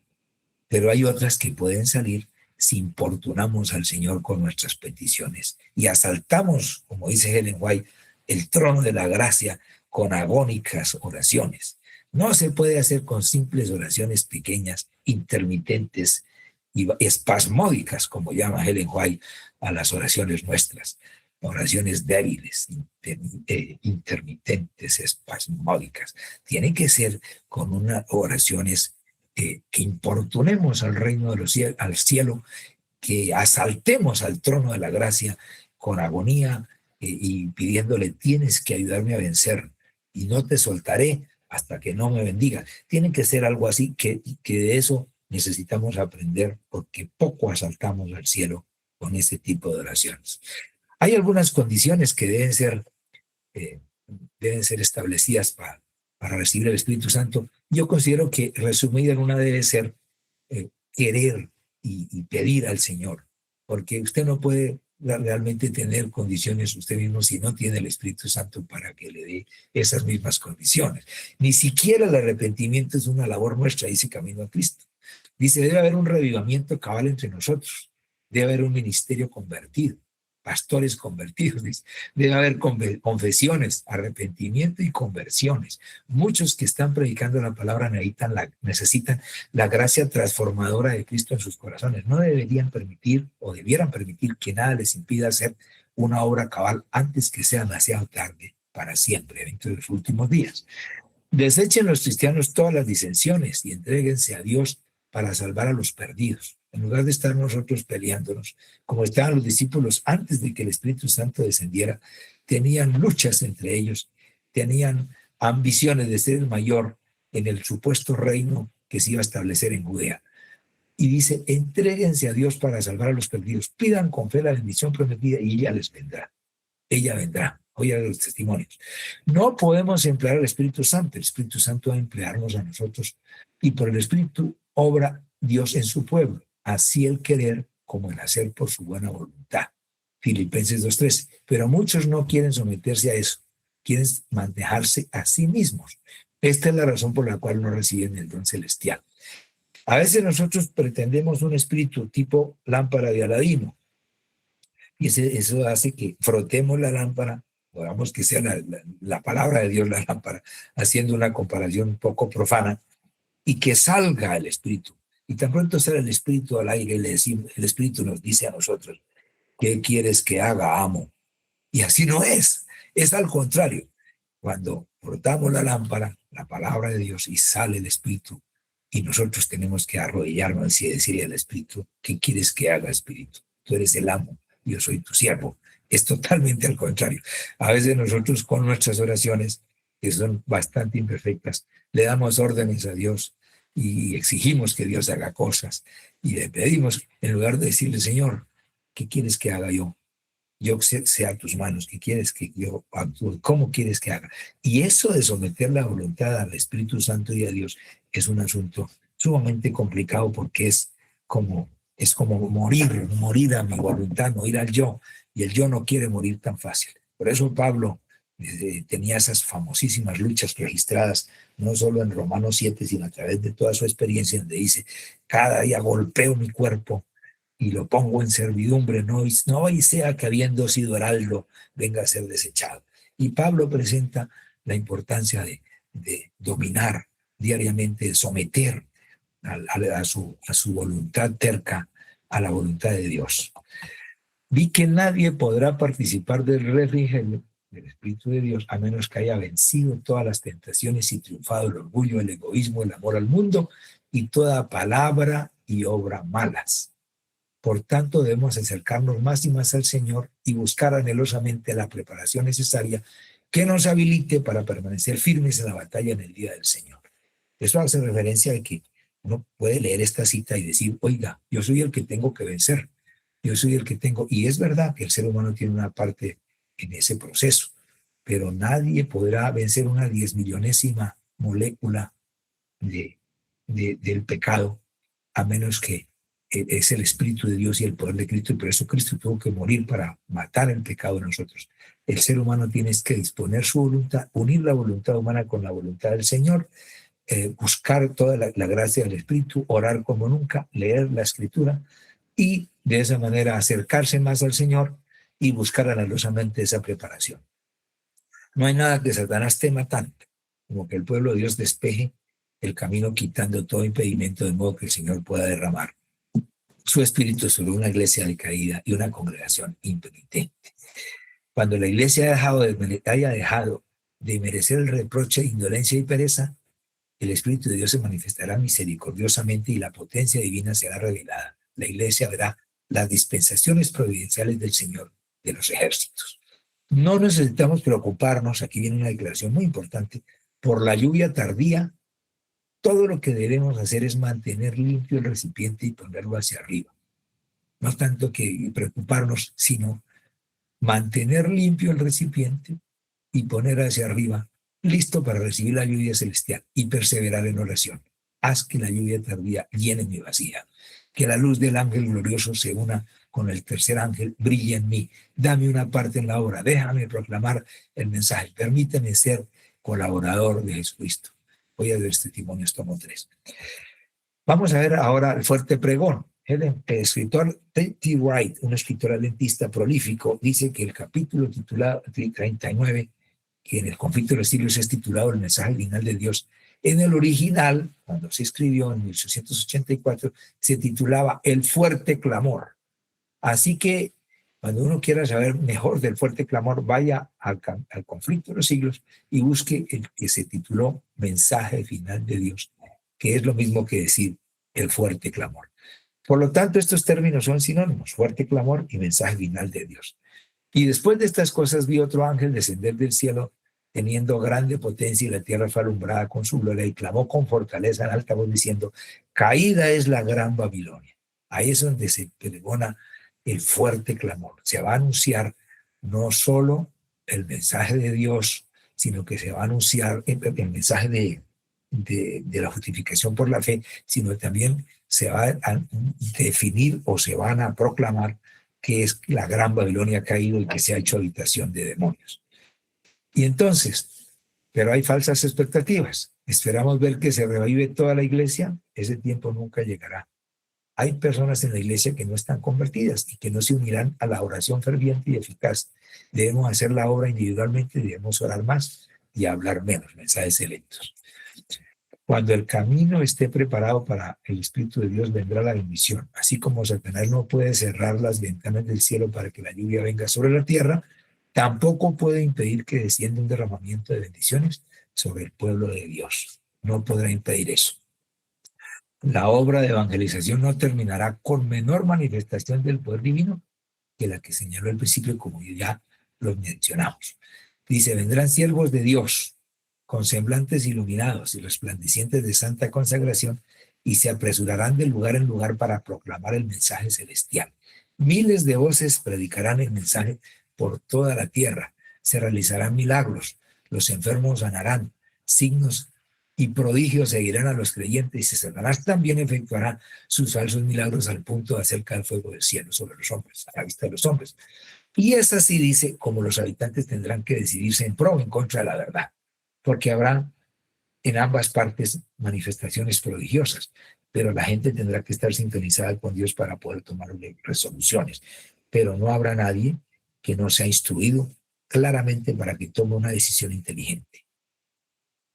Speaker 1: Pero hay otras que pueden salir si importunamos al Señor con nuestras peticiones y asaltamos, como dice Ellen White, el trono de la gracia con agónicas oraciones. No se puede hacer con simples oraciones pequeñas, intermitentes y espasmódicas, como llama Ellen White a las oraciones nuestras. Oraciones débiles, intermitentes, espasmódicas. Tienen que ser con unas oraciones que importunemos al reino de los cielos, al cielo, que asaltemos al trono de la gracia con agonía y pidiéndole, tienes que ayudarme a vencer y no te soltaré hasta que no me bendiga. Tiene que ser algo así, que de eso necesitamos aprender porque poco asaltamos al cielo con ese tipo de oraciones. Hay algunas condiciones que deben ser establecidas para recibir el Espíritu Santo. Yo considero que resumida en una debe ser querer y pedir al Señor, porque usted no puede realmente tener condiciones usted mismo si no tiene el Espíritu Santo para que le dé esas mismas condiciones. Ni siquiera el arrepentimiento es una labor nuestra, dice Camino a Cristo. Dice, debe haber un revivamiento cabal entre nosotros, debe haber un ministerio convertido, pastores convertidos, dice. Debe haber confesiones, arrepentimiento y conversiones. Muchos que están predicando la palabra necesitan la gracia transformadora de Cristo en sus corazones. No deberían permitir o debieran permitir que nada les impida hacer una obra cabal antes que sea demasiado tarde para siempre, dentro de los últimos días. Desechen los cristianos todas las disensiones y entréguense a Dios para salvar a los perdidos, en lugar de estar nosotros peleándonos, como estaban los discípulos antes de que el Espíritu Santo descendiera. Tenían luchas entre ellos, tenían ambiciones de ser el mayor en el supuesto reino que se iba a establecer en Judea. Y dice, entréguense a Dios para salvar a los perdidos, pidan con fe la bendición prometida y ella les vendrá. Ella vendrá. Oigan los testimonios. No podemos emplear al Espíritu Santo. El Espíritu Santo va a emplearnos a nosotros. Y por el Espíritu obra Dios en su pueblo. Así el querer como el hacer por su buena voluntad. Filipenses 2:13. Pero muchos no quieren someterse a eso. Quieren manejarse a sí mismos. Esta es la razón por la cual no reciben el don celestial. A veces nosotros pretendemos un espíritu tipo lámpara de Aladino. Y eso hace que frotemos la lámpara, digamos que sea la palabra de Dios la lámpara, haciendo una comparación un poco profana, y que salga el Espíritu. Y tan pronto sale el Espíritu al aire, el Espíritu nos dice a nosotros, ¿qué quieres que haga, amo? Y así no es al contrario. Cuando frotamos la lámpara, la palabra de Dios, y sale el Espíritu, y nosotros tenemos que arrodillarnos y decirle al Espíritu, ¿qué quieres que haga, Espíritu? Tú eres el amo, yo soy tu siervo. Es totalmente al contrario. A veces nosotros con nuestras oraciones, que son bastante imperfectas, le damos órdenes a Dios y exigimos que Dios haga cosas. Y le pedimos, en lugar de decirle, Señor, ¿qué quieres que haga yo? Yo sea a tus manos, ¿qué quieres que yo actúe? ¿Cómo quieres que haga? Y eso de someter la voluntad al Espíritu Santo y a Dios es un asunto sumamente complicado porque es como morir a mi voluntad, morir al yo, y el yo no quiere morir tan fácil. Por eso Pablo tenía esas famosísimas luchas registradas, no solo en Romanos 7, sino a través de toda su experiencia, donde dice, cada día golpeo mi cuerpo y lo pongo en servidumbre, no y sea que habiendo sido heraldo venga a ser desechado. Y Pablo presenta la importancia de dominar diariamente, de someter a su voluntad terca, a la voluntad de Dios. Vi que nadie podrá participar del refrigerio del Espíritu de Dios a menos que haya vencido todas las tentaciones y triunfado el orgullo, el egoísmo, el amor al mundo y toda palabra y obra malas. Por tanto, debemos acercarnos más y más al Señor y buscar anhelosamente la preparación necesaria que nos habilite para permanecer firmes en la batalla en el día del Señor. Eso hace referencia a que uno puede leer esta cita y decir, oiga, yo soy el que tengo que vencer, yo soy el que tengo, y es verdad que el ser humano tiene una parte en ese proceso, pero nadie podrá vencer una 10.000.000ª molécula del pecado, a menos que es el Espíritu de Dios y el poder de Cristo, y por eso Cristo tuvo que morir para matar el pecado en nosotros. El ser humano tiene que disponer su voluntad, unir la voluntad humana con la voluntad del Señor, buscar toda la gracia del Espíritu, orar como nunca, leer la Escritura y de esa manera acercarse más al Señor y buscar anhelosamente esa preparación. No hay nada que Satanás tema tanto como que el pueblo de Dios despeje el camino quitando todo impedimento de modo que el Señor pueda derramar su espíritu sobre una iglesia decaída y una congregación impenitente. Cuando la iglesia haya dejado de merecer el reproche, indolencia y pereza, el Espíritu de Dios se manifestará misericordiosamente y la potencia divina será revelada. La iglesia verá las dispensaciones providenciales del Señor de los ejércitos. No necesitamos preocuparnos, aquí viene una declaración muy importante, por la lluvia tardía. Todo lo que debemos hacer es mantener limpio el recipiente y ponerlo hacia arriba. No tanto que preocuparnos, sino mantener limpio el recipiente y poner hacia arriba, listo para recibir la lluvia celestial y perseverar en oración. Haz que la lluvia tardía llene mi vasija, que la luz del ángel glorioso se una con el tercer ángel, brilla en mí, dame una parte en la obra, déjame proclamar el mensaje, permíteme ser colaborador de Jesucristo. Voy a ver testimonios, tomo 3. Vamos a ver ahora el fuerte pregón. El escritor T.T. Wright, un escritor adventista prolífico, dice que el capítulo titulado 39, que en el conflicto de los siglos es titulado El mensaje final de Dios, en el original, cuando se escribió en 1884, se titulaba El fuerte clamor. Así que cuando uno quiera saber mejor del fuerte clamor, vaya al conflicto de los siglos y busque el que se tituló Mensaje final de Dios, que es lo mismo que decir el fuerte clamor. Por lo tanto, estos términos son sinónimos, fuerte clamor y mensaje final de Dios. Y después de estas cosas vi otro ángel descender del cielo, teniendo grande potencia, y la tierra fue alumbrada con su gloria, y clamó con fortaleza en alta voz diciendo, caída es la gran Babilonia. Ahí es donde se pregona el fuerte clamor. Se va a anunciar no solo el mensaje de Dios, sino que se va a anunciar el mensaje de la justificación por la fe, sino también se va a definir o se van a proclamar que es la gran Babilonia caído y que se ha hecho habitación de demonios. Y entonces, pero hay falsas expectativas. Esperamos ver que se revive toda la iglesia. Ese tiempo nunca llegará. Hay personas en la iglesia que no están convertidas y que no se unirán a la oración ferviente y eficaz. Debemos hacer la obra individualmente, debemos orar más y hablar menos, mensajes selectos. Cuando el camino esté preparado para el Espíritu de Dios, vendrá la bendición. Así como Satanás no puede cerrar las ventanas del cielo para que la lluvia venga sobre la tierra, tampoco puede impedir que descienda un derramamiento de bendiciones sobre el pueblo de Dios. No podrá impedir eso. La obra de evangelización no terminará con menor manifestación del poder divino que la que señaló al principio, como ya lo mencionamos. Dice, vendrán siervos de Dios, con semblantes iluminados y resplandecientes de santa consagración, y se apresurarán de lugar en lugar para proclamar el mensaje celestial. Miles de voces predicarán el mensaje por toda la tierra. Se realizarán milagros, los enfermos sanarán, signos y prodigios seguirán a los creyentes, y Satanás también efectuará sus falsos milagros al punto de hacer caer fuego del cielo sobre los hombres, a la vista de los hombres. Y es así, dice, como los habitantes tendrán que decidirse en pro o en contra de la verdad, porque habrá en ambas partes manifestaciones prodigiosas, pero la gente tendrá que estar sintonizada con Dios para poder tomar resoluciones. Pero no habrá nadie que no sea instruido claramente para que tome una decisión inteligente.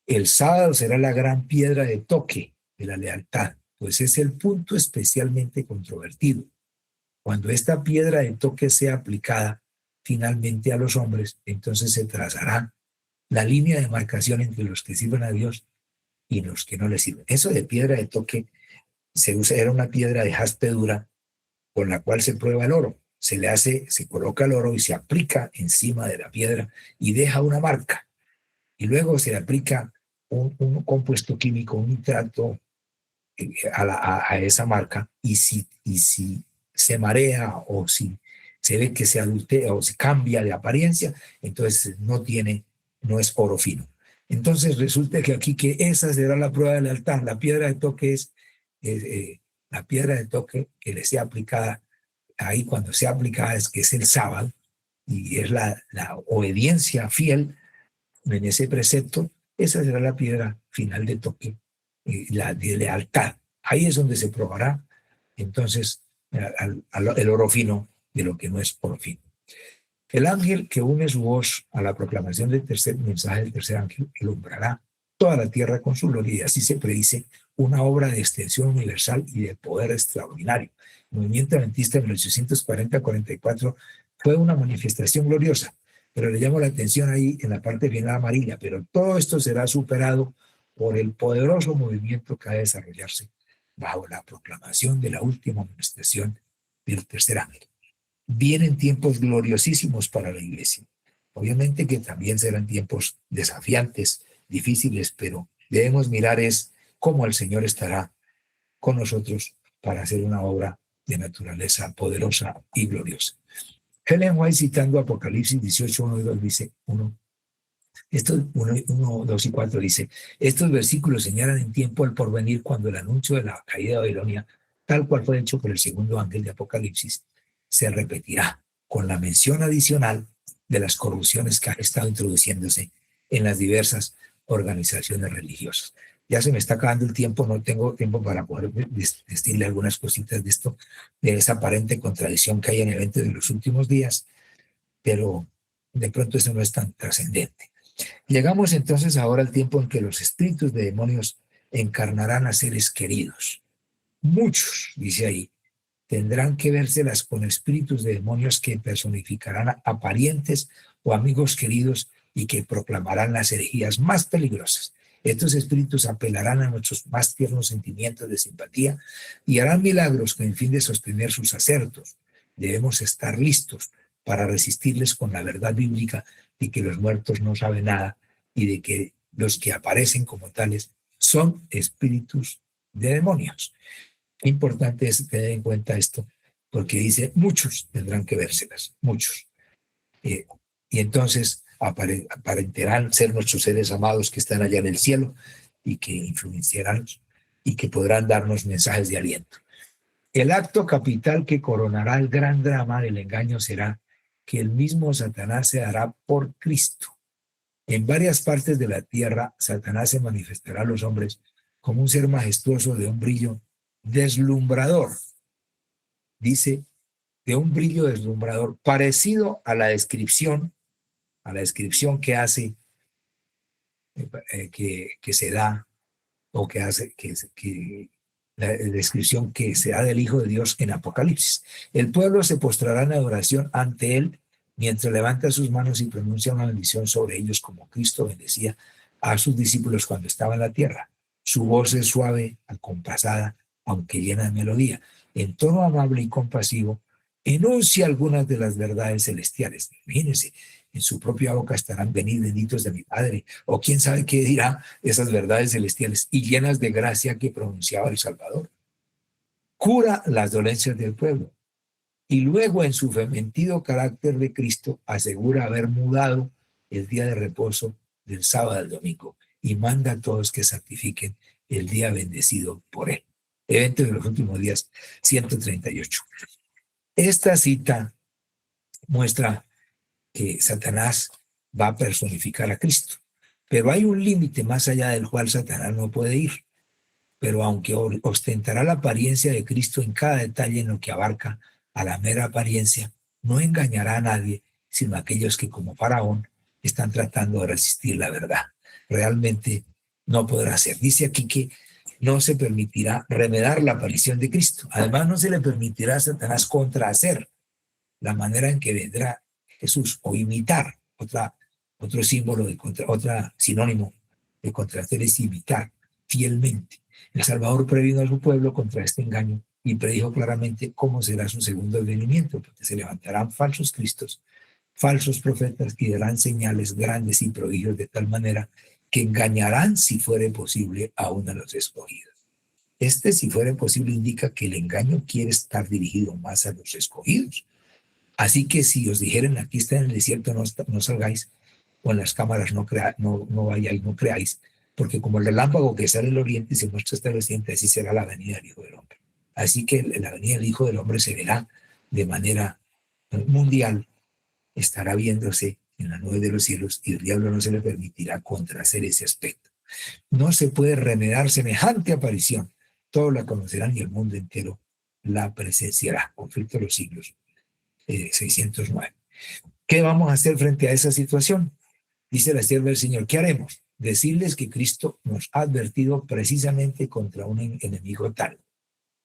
Speaker 1: El sábado será la gran piedra de toque de la lealtad, pues es el punto especialmente controvertido. Cuando esta piedra de toque sea aplicada finalmente a los hombres, entonces se trazará la línea de marcación entre los que sirven a Dios y los que no le sirven. Eso de piedra de toque se usa, era una piedra de jaspe dura con la cual se prueba el oro. Se coloca el oro y se aplica encima de la piedra y deja una marca. Y luego se aplica un compuesto químico, un nitrato a esa marca, y si se marea o si se ve que se adultera o se cambia de apariencia, entonces no es oro fino. Entonces resulta que aquí que esa será la prueba de lealtad. La piedra de toque es la piedra de toque que le sea aplicada ahí, cuando sea aplicada es que es el sábado, y es la obediencia fiel en ese precepto. Esa será la piedra final de toque, la de lealtad. Ahí es donde se probará entonces el oro fino de lo que no es oro fino. El ángel que une su voz a la proclamación del tercer mensaje del tercer ángel alumbrará toda la tierra con su gloria, y así se predice una obra de extensión universal y de poder extraordinario. El movimiento adventista en 1840-44 fue una manifestación gloriosa, pero le llamo la atención ahí en la parte final amarilla, pero todo esto será superado por el poderoso movimiento que ha de desarrollarse bajo la proclamación de la última manifestación del tercer ángel. Vienen tiempos gloriosísimos para la iglesia. Obviamente que también serán tiempos desafiantes, difíciles, pero debemos mirar es cómo el Señor estará con nosotros para hacer una obra de naturaleza poderosa y gloriosa. Ellen White, citando Apocalipsis 18, 1 y 2, dice, 1, 2 y 4 dice, estos versículos señalan en tiempo al porvenir, cuando el anuncio de la caída de Babilonia, tal cual fue hecho por el segundo ángel de Apocalipsis, se repetirá con la mención adicional de las corrupciones que han estado introduciéndose en las diversas organizaciones religiosas. Ya se me está acabando el tiempo, no tengo tiempo para poder decirle algunas cositas de esto, de esa aparente contradicción que hay en el evento de los últimos días, pero de pronto eso no es tan trascendente. Llegamos entonces ahora al tiempo en que los espíritus de demonios encarnarán a seres queridos. Muchos, dice ahí, tendrán que vérselas con espíritus de demonios que personificarán a parientes o amigos queridos y que proclamarán las herejías más peligrosas. Estos espíritus apelarán a nuestros más tiernos sentimientos de simpatía y harán milagros con el fin de sostener sus acertos. Debemos estar listos para resistirles con la verdad bíblica de que los muertos no saben nada y de que los que aparecen como tales son espíritus de demonios. Qué importante es tener en cuenta esto, porque dice, muchos tendrán que vérselas, muchos. Y entonces aparentarán ser nuestros seres amados que están allá en el cielo y que influenciarán y que podrán darnos mensajes de aliento. El acto capital que coronará el gran drama del engaño será que el mismo Satanás se dará por Cristo. En varias partes de la tierra, Satanás se manifestará a los hombres como un ser majestuoso de un brillo deslumbrador. Dice, de un brillo deslumbrador, parecido a la descripción que hace, que se da, o que hace, que la descripción que se da del Hijo de Dios en Apocalipsis. El pueblo se postrará en adoración ante él mientras levanta sus manos y pronuncia una bendición sobre ellos como Cristo bendecía a sus discípulos cuando estaba en la tierra. Su voz es suave, acompasada, aunque llena de melodía. En tono amable y compasivo, enuncia algunas de las verdades celestiales. Imagínense, en su propia boca estarán benditos de mi Padre, o quién sabe qué dirá esas verdades celestiales y llenas de gracia que pronunciaba el Salvador. Cura las dolencias del pueblo y luego en su fementido carácter de Cristo asegura haber mudado el día de reposo del sábado al domingo y manda a todos que santifiquen el día bendecido por él. Evento de los últimos días 138. Esta cita muestra que Satanás va a personificar a Cristo. Pero hay un límite más allá del cual Satanás no puede ir. Pero aunque ostentará la apariencia de Cristo en cada detalle en lo que abarca a la mera apariencia, no engañará a nadie, sino a aquellos que como Faraón están tratando de resistir la verdad. Realmente no podrá ser. Dice aquí que no se permitirá remedar la aparición de Cristo. Además, no se le permitirá a Satanás contrahacer la manera en que vendrá Jesús o imitar. Otro símbolo, otro sinónimo de contrahacer es imitar fielmente. El Salvador previno a su pueblo contra este engaño y predijo claramente cómo será su segundo venimiento, porque se levantarán falsos cristos, falsos profetas que darán señales grandes y prodigios de tal manera que engañarán, si fuere posible, aún a los escogidos. Si fuera posible, indica que el engaño quiere estar dirigido más a los escogidos. Así que si os dijeren, aquí está en el desierto, no salgáis, o en las cámaras no vayáis, no creáis, porque como el relámpago que sale del oriente y se muestra hasta el occidente, así será la venida del Hijo del Hombre. Así que la venida del Hijo del Hombre se verá de manera mundial, estará viéndose en la nube de los cielos y el diablo no se le permitirá contrahacer ese aspecto. No se puede remedar semejante aparición. Todos la conocerán y el mundo entero la presenciará. Conflicto de los siglos 609. ¿Qué vamos a hacer frente a esa situación? Dice la sierva del Señor, ¿qué haremos? Decirles que Cristo nos ha advertido precisamente contra un enemigo tal,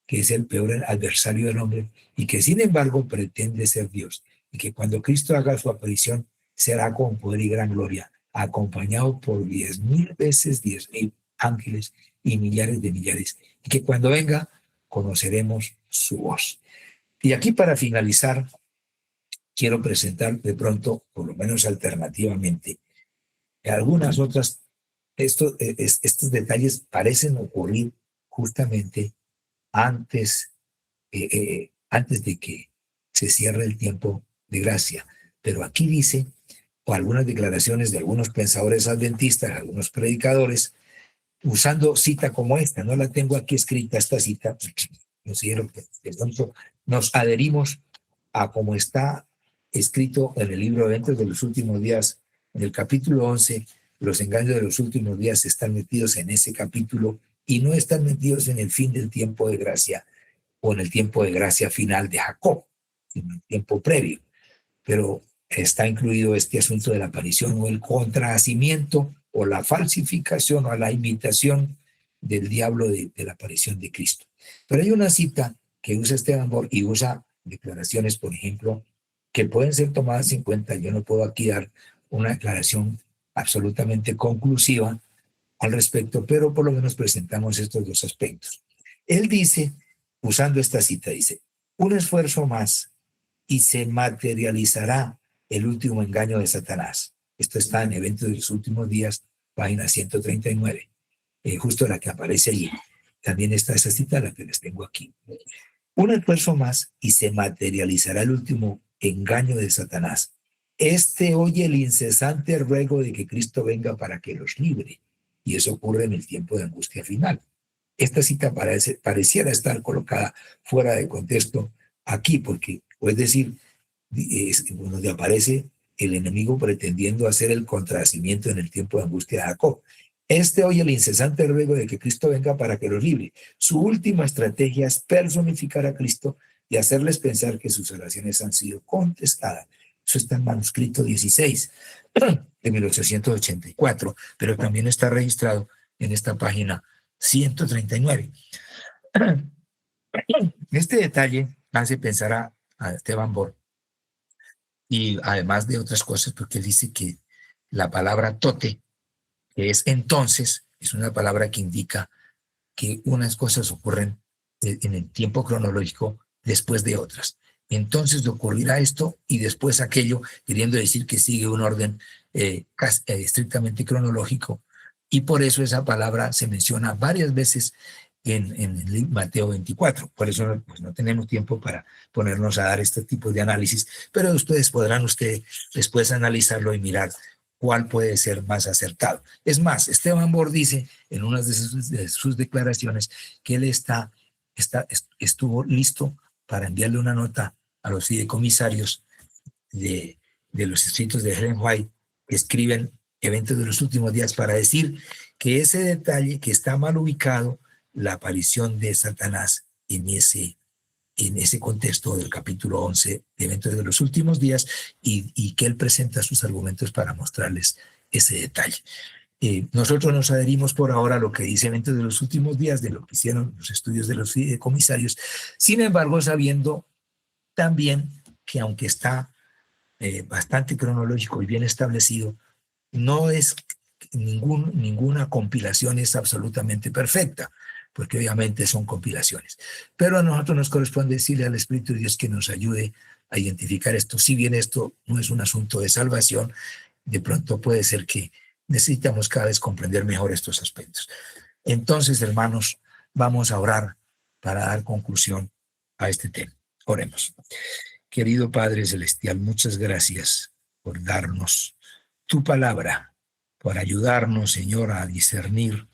Speaker 1: que es el peor adversario del hombre y que sin embargo pretende ser Dios, y que cuando Cristo haga su aparición será con poder y gran gloria, acompañado por 10,000 veces 10,000 ángeles y millares de millares, y que cuando venga conoceremos su voz. Y aquí para finalizar, quiero presentar de pronto, por lo menos alternativamente, algunas otras. Estos detalles parecen ocurrir justamente antes de que se cierre el tiempo de gracia. Pero aquí dice, o algunas declaraciones de algunos pensadores adventistas, algunos predicadores, usando cita como esta. No la tengo aquí escrita esta cita, considero que de pronto nos adherimos a como está escrito en el libro de Eventos de los Últimos Días, en el capítulo 11, los engaños de los últimos días están metidos en ese capítulo y no están metidos en el fin del tiempo de gracia o en el tiempo de gracia final de Jacob, en el tiempo previo. Pero está incluido este asunto de la aparición o el contrahacimiento o la falsificación o la imitación del diablo de la aparición de Cristo. Pero hay una cita que usa Esteban Borg y usa declaraciones, por ejemplo, que pueden ser tomadas en cuenta. Yo no puedo aquí dar una declaración absolutamente conclusiva al respecto, pero por lo menos presentamos estos dos aspectos. Él dice, usando esta cita, dice, un esfuerzo más y se materializará el último engaño de Satanás. Esto está en Eventos de los Últimos Días, página 139, justo la que aparece allí. También está esa cita, la que les tengo aquí. Un esfuerzo más y se materializará el último engaño de Satanás. Este oye el incesante ruego de que Cristo venga para que los libre. Y eso ocurre en el tiempo de angustia final. Esta cita pareciera estar colocada fuera de contexto aquí, porque, es decir, donde aparece el enemigo pretendiendo hacer el contrahacimiento en el tiempo de angustia de Jacob. Este oye el incesante ruego de que Cristo venga para que los libre. Su última estrategia es personificar a Cristo y hacerles pensar que sus oraciones han sido contestadas. Eso está en manuscrito 16 de 1884, pero también está registrado en esta página 139. Este detalle hace pensar a Esteban Borg, y además de otras cosas, porque él dice que la palabra tote, que es entonces, es una palabra que indica que unas cosas ocurren en el tiempo cronológico después de otras. Entonces ocurrirá esto y después aquello, queriendo decir que sigue un orden estrictamente cronológico. Y por eso esa palabra se menciona varias veces en Mateo 24. Por eso pues, no tenemos tiempo para ponernos a dar este tipo de análisis, pero ustedes podrán después analizarlo y mirar cuál puede ser más acertado. Es más, Esteban Borg dice en una de sus declaraciones que él estuvo listo para enviarle una nota a los fideicomisarios de los escritos de Ellen White, que escriben Eventos de los Últimos Días, para decir que ese detalle, que está mal ubicado, la aparición de Satanás en ese contexto del capítulo 11 de Eventos de los Últimos Días, y que él presenta sus argumentos para mostrarles ese detalle. Nosotros nos adherimos por ahora a lo que dice Eventos de los Últimos Días, de lo que hicieron los estudios de los fideicomisarios, sin embargo, sabiendo también que aunque está bastante cronológico y bien establecido, no es ninguna compilación es absolutamente perfecta, porque obviamente son compilaciones. Pero a nosotros nos corresponde decirle al Espíritu de Dios que nos ayude a identificar esto. Si bien esto no es un asunto de salvación, de pronto puede ser que necesitamos cada vez comprender mejor estos aspectos. Entonces, hermanos, vamos a orar para dar conclusión a este tema. Oremos. Querido Padre Celestial, muchas gracias por darnos tu palabra, por ayudarnos, Señor, a discernir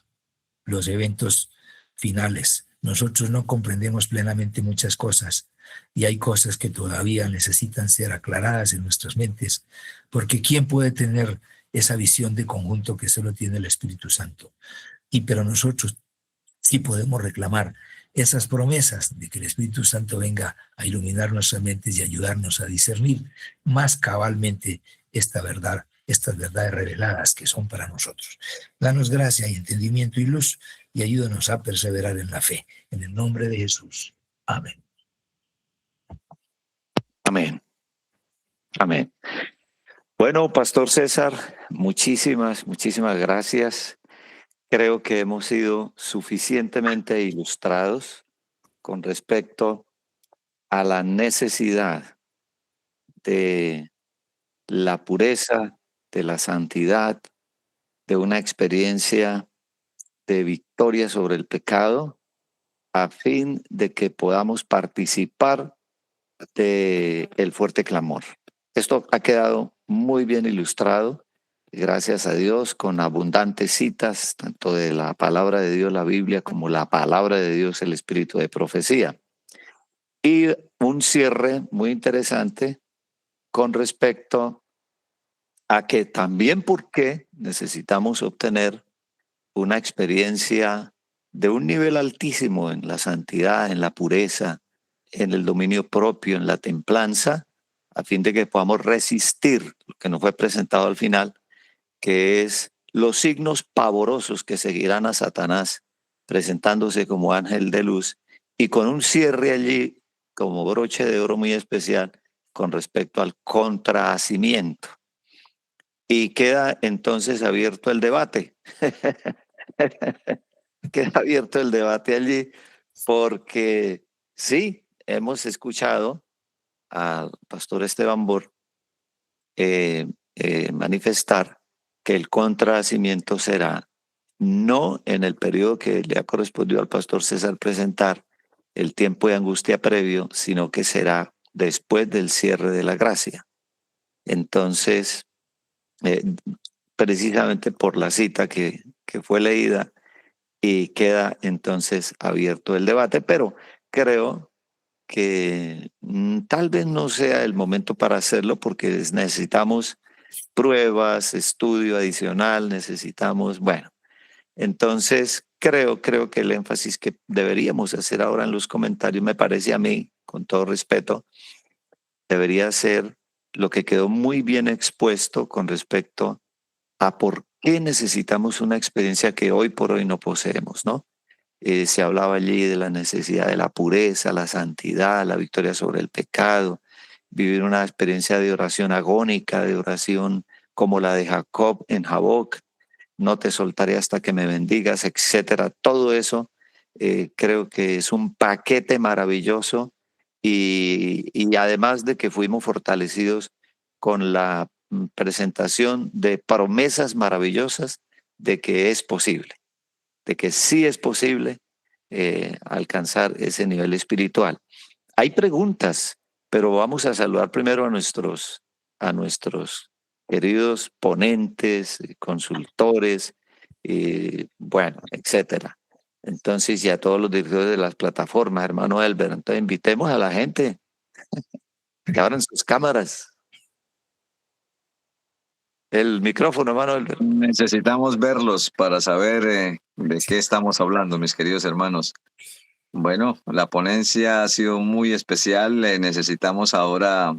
Speaker 1: los eventos finales. Nosotros no comprendemos plenamente muchas cosas y hay cosas que todavía necesitan ser aclaradas en nuestras mentes, porque ¿quién puede tener esa visión de conjunto que solo tiene el Espíritu Santo? Pero nosotros sí podemos reclamar esas promesas de que el Espíritu Santo venga a iluminar nuestras mentes y ayudarnos a discernir más cabalmente estas verdades reveladas que son para nosotros. Danos gracia y entendimiento y luz y ayúdanos a perseverar en la fe. En el nombre de Jesús. Amén.
Speaker 2: Amén. Amén. Bueno, Pastor César, muchísimas gracias. Creo que hemos sido suficientemente ilustrados con respecto a la necesidad de la pureza, de la santidad, de una experiencia de victoria sobre el pecado, a fin de que podamos participar del fuerte clamor. Esto ha quedado muy bien ilustrado, gracias a Dios, con abundantes citas, tanto de la palabra de Dios, la Biblia, como la palabra de Dios, el espíritu de profecía. Y un cierre muy interesante con respecto a que también porque necesitamos obtener una experiencia de un nivel altísimo en la santidad, en la pureza, en el dominio propio, en la templanza, a fin de que podamos resistir lo que nos fue presentado al final, que es los signos pavorosos que seguirán a Satanás presentándose como ángel de luz y con un cierre allí como broche de oro muy especial con respecto al contrahacimiento. Y queda entonces abierto el debate. Queda abierto el debate allí porque sí, hemos escuchado al pastor Esteban Bor manifestar que el contrahacimiento será no en el periodo que le ha correspondido al pastor César presentar, el tiempo de angustia previo, sino que será después del cierre de la gracia. Entonces, precisamente por la cita que fue leída, y queda entonces abierto el debate, pero creo que tal vez no sea el momento para hacerlo porque necesitamos pruebas, estudio adicional, necesitamos, bueno, entonces creo que el énfasis que deberíamos hacer ahora en los comentarios, me parece a mí, con todo respeto, debería ser lo que quedó muy bien expuesto con respecto a por qué necesitamos una experiencia que hoy por hoy no poseemos, ¿no? Se hablaba allí de la necesidad de la pureza, la santidad, la victoria sobre el pecado, vivir una experiencia de oración agónica, de oración como la de Jacob en Jaboc, no te soltaré hasta que me bendigas, etcétera. Todo eso creo que es un paquete maravilloso y además de que fuimos fortalecidos con la presentación de promesas maravillosas de que es posible, de que sí es posible alcanzar ese nivel espiritual. Hay preguntas, pero vamos a saludar primero a nuestros queridos ponentes, consultores, bueno, etcétera. Entonces, y a todos los directores de las plataformas, hermano Elber, entonces invitemos a la gente que abran sus cámaras. El micrófono, hermano Elber.
Speaker 3: Necesitamos verlos para saber de qué estamos hablando, mis queridos hermanos. Bueno, la ponencia ha sido muy especial. Necesitamos ahora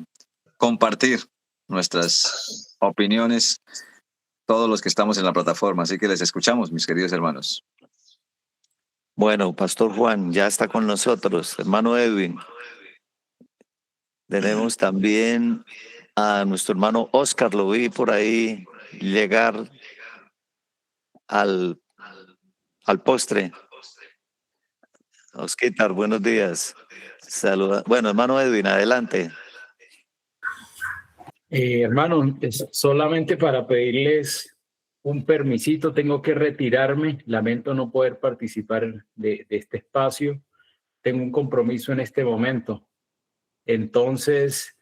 Speaker 3: compartir nuestras opiniones, todos los que estamos en la plataforma. Así que les escuchamos, mis queridos hermanos.
Speaker 2: Bueno, Pastor Juan ya está con nosotros, hermano Edwin. Tenemos también a nuestro hermano Oscar, lo vi por ahí llegar al postre. Osquitar, buenos días. Saluda. Bueno, hermano Edwin, adelante.
Speaker 4: Hermano, solamente para pedirles un permisito, tengo que retirarme. Lamento no poder participar de este espacio. Tengo un compromiso en este momento. Entonces,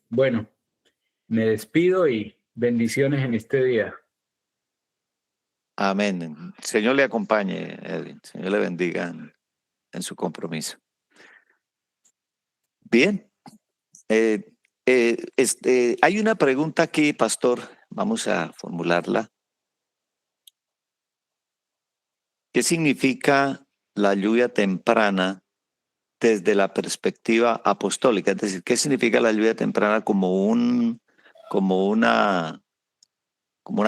Speaker 4: bueno, me despido y bendiciones en este día.
Speaker 2: Amén. Señor le acompañe, Edwin. Señor le bendiga en su compromiso. Bien. Hay una pregunta aquí, pastor. Vamos a formularla. ¿Qué significa la lluvia temprana desde la perspectiva apostólica? Es decir, ¿qué significa la lluvia temprana como una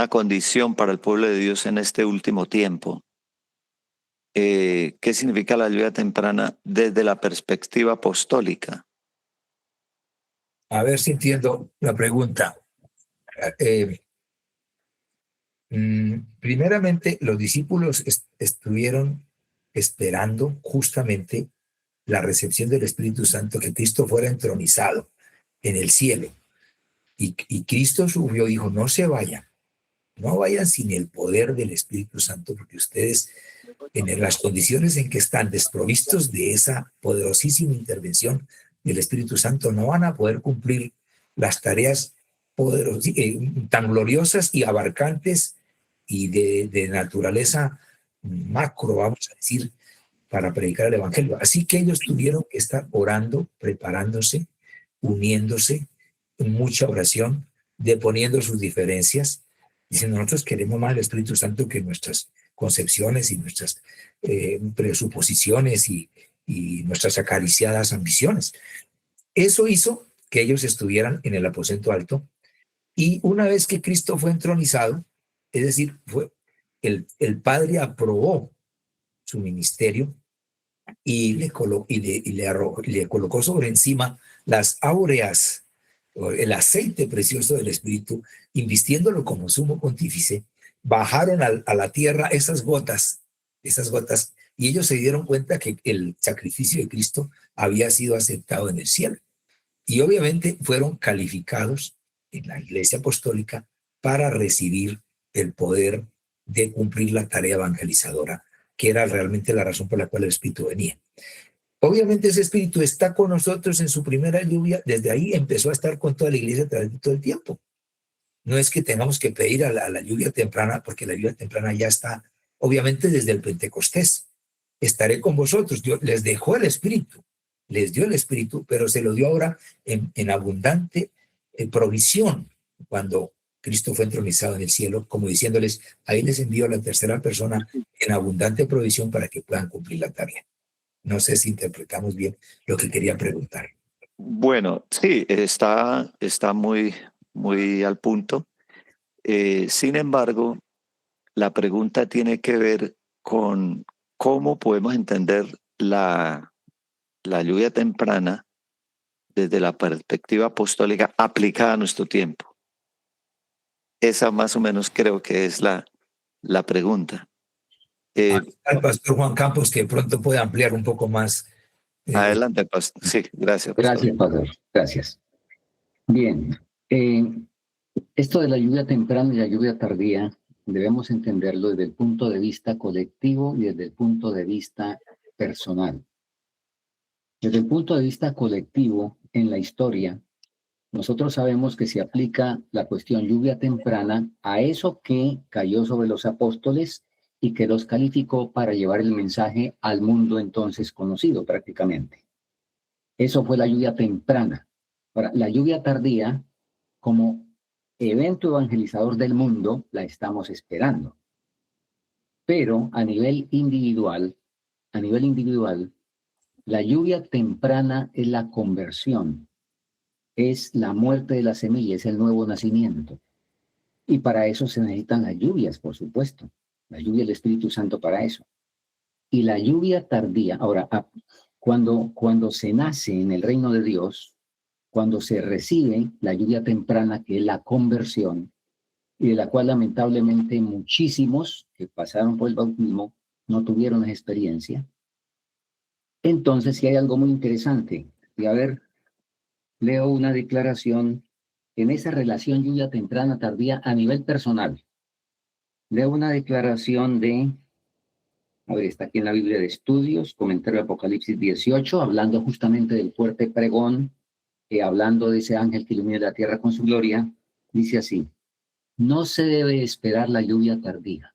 Speaker 2: condición para el pueblo de Dios en este último tiempo? ¿Qué significa la lluvia temprana desde la perspectiva apostólica?
Speaker 1: A ver si entiendo la pregunta. Primeramente, los discípulos estuvieron esperando justamente la recepción del Espíritu Santo, que Cristo fuera entronizado en el cielo. Y Cristo subió y dijo, no se vayan, no vayan sin el poder del Espíritu Santo, porque ustedes, en las condiciones en que están desprovistos de esa poderosísima intervención del Espíritu Santo, no van a poder cumplir las tareas tan gloriosas y abarcantes y de naturaleza macro, vamos a decir, para predicar el evangelio. Así que ellos tuvieron que estar orando, preparándose, uniéndose en mucha oración, deponiendo sus diferencias, diciendo: nosotros queremos más el Espíritu Santo que nuestras concepciones y nuestras presuposiciones y nuestras acariciadas ambiciones. Eso hizo que ellos estuvieran en el aposento alto, y una vez que Cristo fue entronizado, es decir, el Padre aprobó su ministerio y le colocó sobre encima las áureas, o el aceite precioso del Espíritu, invistiéndolo como sumo pontífice. Bajaron a la tierra esas gotas, y ellos se dieron cuenta que el sacrificio de Cristo había sido aceptado en el cielo. Y obviamente fueron calificados en la Iglesia Apostólica para recibir el poder de cumplir la tarea evangelizadora, que era realmente la razón por la cual el Espíritu venía. Obviamente ese Espíritu está con nosotros en su primera lluvia. Desde ahí empezó a estar con toda la Iglesia a través de todo el tiempo. No es que tengamos que pedir a la lluvia temprana, porque la lluvia temprana ya está, obviamente, desde el Pentecostés. Estaré con vosotros. Dios les dejó el Espíritu, les dio el Espíritu, pero se lo dio ahora en abundante provisión, cuando Cristo fue entronizado en el cielo, como diciéndoles: ahí les envío a la tercera persona en abundante provisión para que puedan cumplir la tarea. No sé si interpretamos bien lo que quería preguntar.
Speaker 2: Bueno, sí, está muy, muy al punto. Sin embargo, la pregunta tiene que ver con cómo podemos entender la lluvia temprana desde la perspectiva apostólica aplicada a nuestro tiempo. Esa más o menos creo que es la pregunta.
Speaker 1: Al pastor Juan Campos, que pronto puede ampliar un poco más.
Speaker 2: Adelante, pastor. Sí, gracias, pastor.
Speaker 5: Gracias, pastor. Gracias. Bien. Esto de la lluvia temprana y la lluvia tardía debemos entenderlo desde el punto de vista colectivo y desde el punto de vista personal. Desde el punto de vista colectivo, en la historia, nosotros sabemos que se aplica la cuestión lluvia temprana a eso que cayó sobre los apóstoles y que los calificó para llevar el mensaje al mundo entonces conocido prácticamente. Eso fue la lluvia temprana. Ahora, la lluvia tardía, como evento evangelizador del mundo, la estamos esperando. Pero a nivel individual, la lluvia temprana es la conversión, es la muerte de la semilla, es el nuevo nacimiento. Y para eso se necesitan las lluvias, por supuesto. La lluvia del Espíritu Santo para eso. Y la lluvia tardía, ahora, cuando se nace en el reino de Dios, cuando se recibe la lluvia temprana, que es la conversión, y de la cual lamentablemente muchísimos que pasaron por el bautismo no tuvieron esa experiencia. Entonces, sí hay algo muy interesante. Y a ver, leo una declaración en esa relación lluvia temprana tardía a nivel personal. Leo una declaración a ver, está aquí en la Biblia de Estudios, comentario de Apocalipsis 18, hablando justamente del fuerte pregón, hablando de ese ángel que ilumina la tierra con su gloria. Dice así: no se debe esperar la lluvia tardía.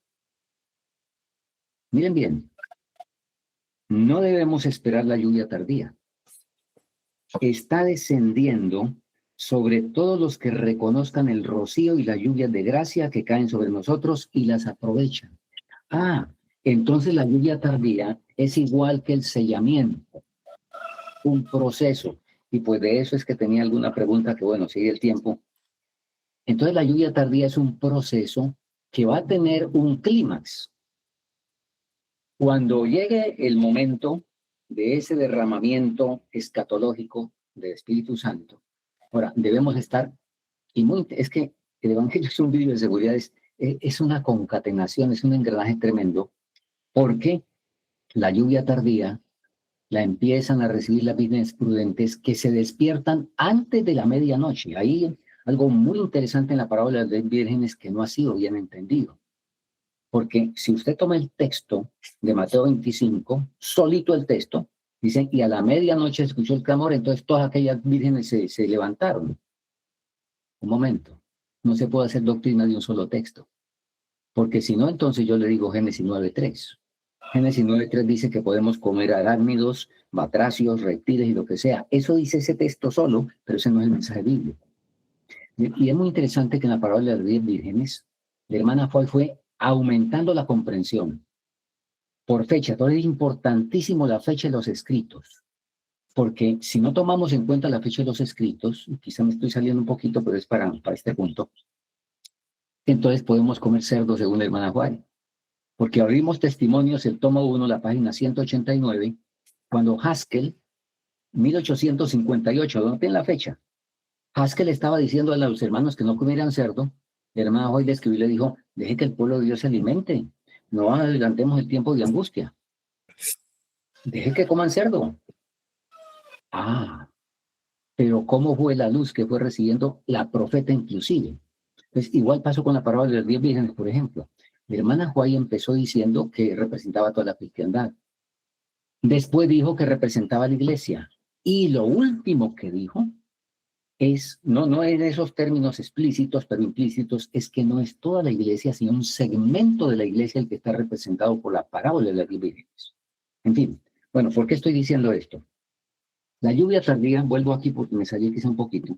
Speaker 5: Miren bien, no debemos esperar la lluvia tardía. Está descendiendo sobre todos los que reconozcan el rocío y las lluvias de gracia que caen sobre nosotros y las aprovechan. Entonces la lluvia tardía es igual que el sellamiento, un proceso. Y pues de eso es que tenía alguna pregunta que, bueno, sigue el tiempo. Entonces la lluvia tardía es un proceso que va a tener un clímax. Cuando llegue el momento de ese derramamiento escatológico del Espíritu Santo, ahora debemos estar, es que el Evangelio es un vídeo de seguridad, es una concatenación, es un engranaje tremendo, porque la lluvia tardía la empiezan a recibir las vírgenes prudentes que se despiertan antes de la medianoche. Ahí algo muy interesante en la parábola de las vírgenes que no ha sido bien entendido. Porque si usted toma el texto de Mateo 25, solito el texto, dice: y a la medianoche escuchó el clamor, entonces todas aquellas vírgenes se levantaron. Un momento, no se puede hacer doctrina de un solo texto. Porque si no, entonces yo le digo Génesis 9:3. Génesis 9:3 dice que podemos comer arácnidos, batracios, reptiles y lo que sea. Eso dice ese texto solo, pero ese no es el mensaje bíblico. Y es muy interesante que en la parábola de las 10 vírgenes, la hermana fue aumentando la comprensión por fecha. Entonces es importantísimo la fecha de los escritos, porque si no tomamos en cuenta la fecha de los escritos, quizá me estoy saliendo un poquito, pero es para este punto, entonces podemos comer cerdo según la hermana Juárez. Porque abrimos Testimonios, el tomo 1, la página 189, cuando Haskell, 1858, ¿dónde tiene la fecha? Haskell estaba diciendo a los hermanos que no comieran cerdo. La hermana Hoy le escribió y le dijo, deje que el pueblo de Dios se alimente, no adelantemos el tiempo de angustia. Deje que coman cerdo. Ah, pero ¿cómo fue la luz que fue recibiendo la profeta inclusive? Pues igual pasó con la parábola de las 10 vírgenes, por ejemplo. Mi hermana Juárez empezó diciendo que representaba toda la cristiandad. Después dijo que representaba a la iglesia. Y lo último que dijo es, no en esos términos explícitos, pero implícitos, es que no es toda la iglesia, sino un segmento de la iglesia el que está representado por la parábola de las 10 vírgenes. En fin, bueno, ¿por qué estoy diciendo esto? La lluvia tardía, vuelvo aquí porque me salí quizá un poquito,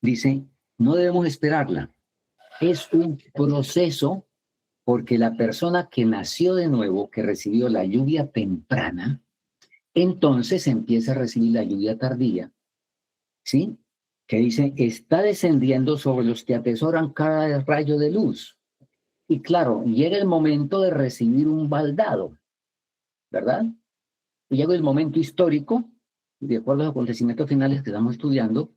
Speaker 5: dice, no debemos esperarla. Es un proceso porque la persona que nació de nuevo, que recibió la lluvia temprana, entonces empieza a recibir la lluvia tardía, ¿sí? Que dice, está descendiendo sobre los que atesoran cada rayo de luz. Y claro, llega el momento de recibir un baldado, ¿verdad? Y llega el momento histórico, de acuerdo a los acontecimientos finales que estamos estudiando,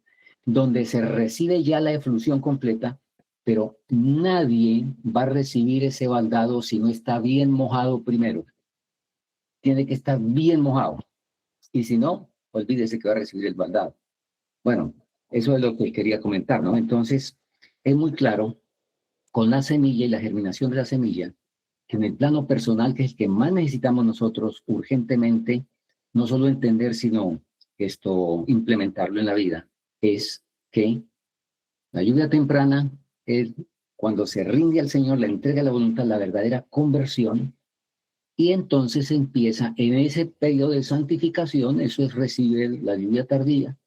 Speaker 5: donde se recibe ya la eflusión completa, pero nadie va a recibir ese baldado si no está bien mojado primero. Tiene que estar bien mojado. Y si no, olvídese que va a recibir el baldado. Bueno, eso es lo que quería comentar, ¿no? Entonces, es muy claro con la semilla y la germinación de la semilla, que en el plano personal, que es el que más necesitamos nosotros urgentemente, no solo entender, sino implementarlo en la vida, es que la lluvia temprana es cuando se rinde al Señor, le entrega la voluntad, la verdadera conversión, y entonces empieza en ese periodo de santificación, eso es recibir la lluvia tardía,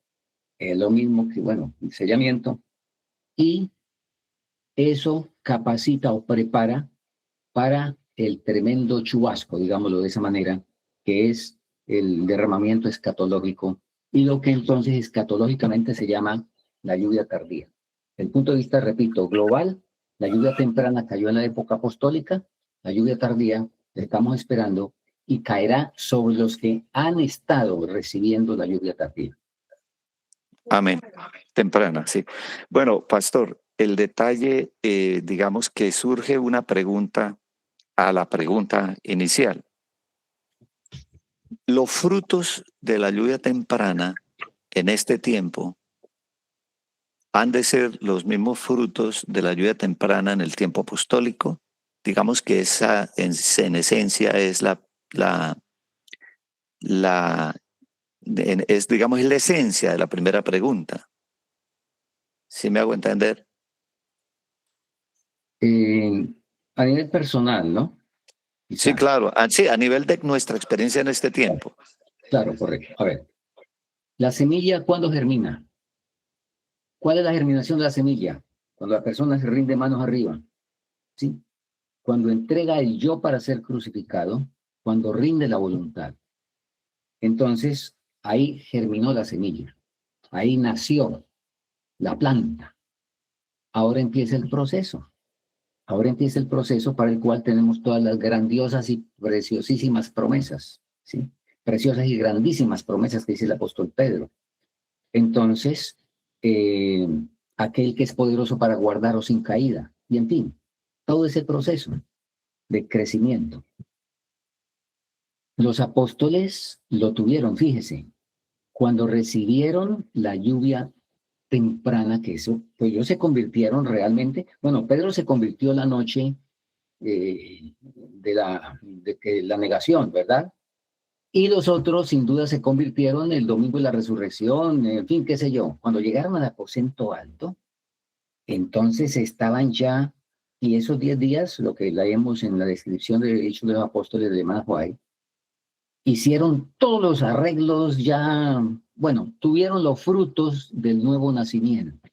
Speaker 5: es lo mismo que, bueno, el sellamiento, y eso capacita o prepara para el tremendo chubasco, digámoslo de esa manera, que es el derramamiento escatológico, y lo que entonces escatológicamente se llama la lluvia tardía. El punto de vista, repito, global, la lluvia temprana cayó en la época apostólica, la lluvia tardía la estamos esperando y caerá sobre los que han estado recibiendo la lluvia tardía.
Speaker 2: Amén. Temprana, sí. Bueno, pastor, el detalle, digamos que surge una pregunta a la pregunta inicial. Los frutos de la lluvia temprana en este tiempo han de ser los mismos frutos de la lluvia temprana en el tiempo apostólico. Digamos que esa en esencia es digamos, es la esencia de la primera pregunta. ¿Sí me hago entender?
Speaker 5: A nivel personal, ¿no?
Speaker 2: Sí, claro. Sí, a nivel de nuestra experiencia en este tiempo.
Speaker 5: Claro, correcto. A ver, la semilla, ¿cuándo germina? ¿Cuál es la germinación de la semilla? Cuando la persona se rinde manos arriba, ¿sí? Cuando entrega el yo para ser crucificado, cuando rinde la voluntad. Entonces, ahí germinó la semilla, ahí nació la planta. Ahora empieza el proceso. Ahora empieza el proceso para el cual tenemos todas las grandiosas y preciosísimas promesas, ¿sí? Preciosas y grandísimas promesas que dice el apóstol Pedro. Entonces, aquel que es poderoso para guardaros sin caída. Y en fin, todo ese proceso de crecimiento. Los apóstoles lo tuvieron, fíjese, cuando recibieron la lluvia temprana, que eso, pues ellos se convirtieron realmente, bueno, Pedro se convirtió la noche de la negación, ¿verdad? Y los otros sin duda se convirtieron el domingo de la resurrección, en fin, qué sé yo. Cuando llegaron al aposento alto, entonces estaban ya Y esos 10 días, lo que leemos en la descripción de Hechos de los Apóstoles de Malachi, hicieron todos los arreglos ya, bueno, tuvieron los frutos del nuevo nacimiento.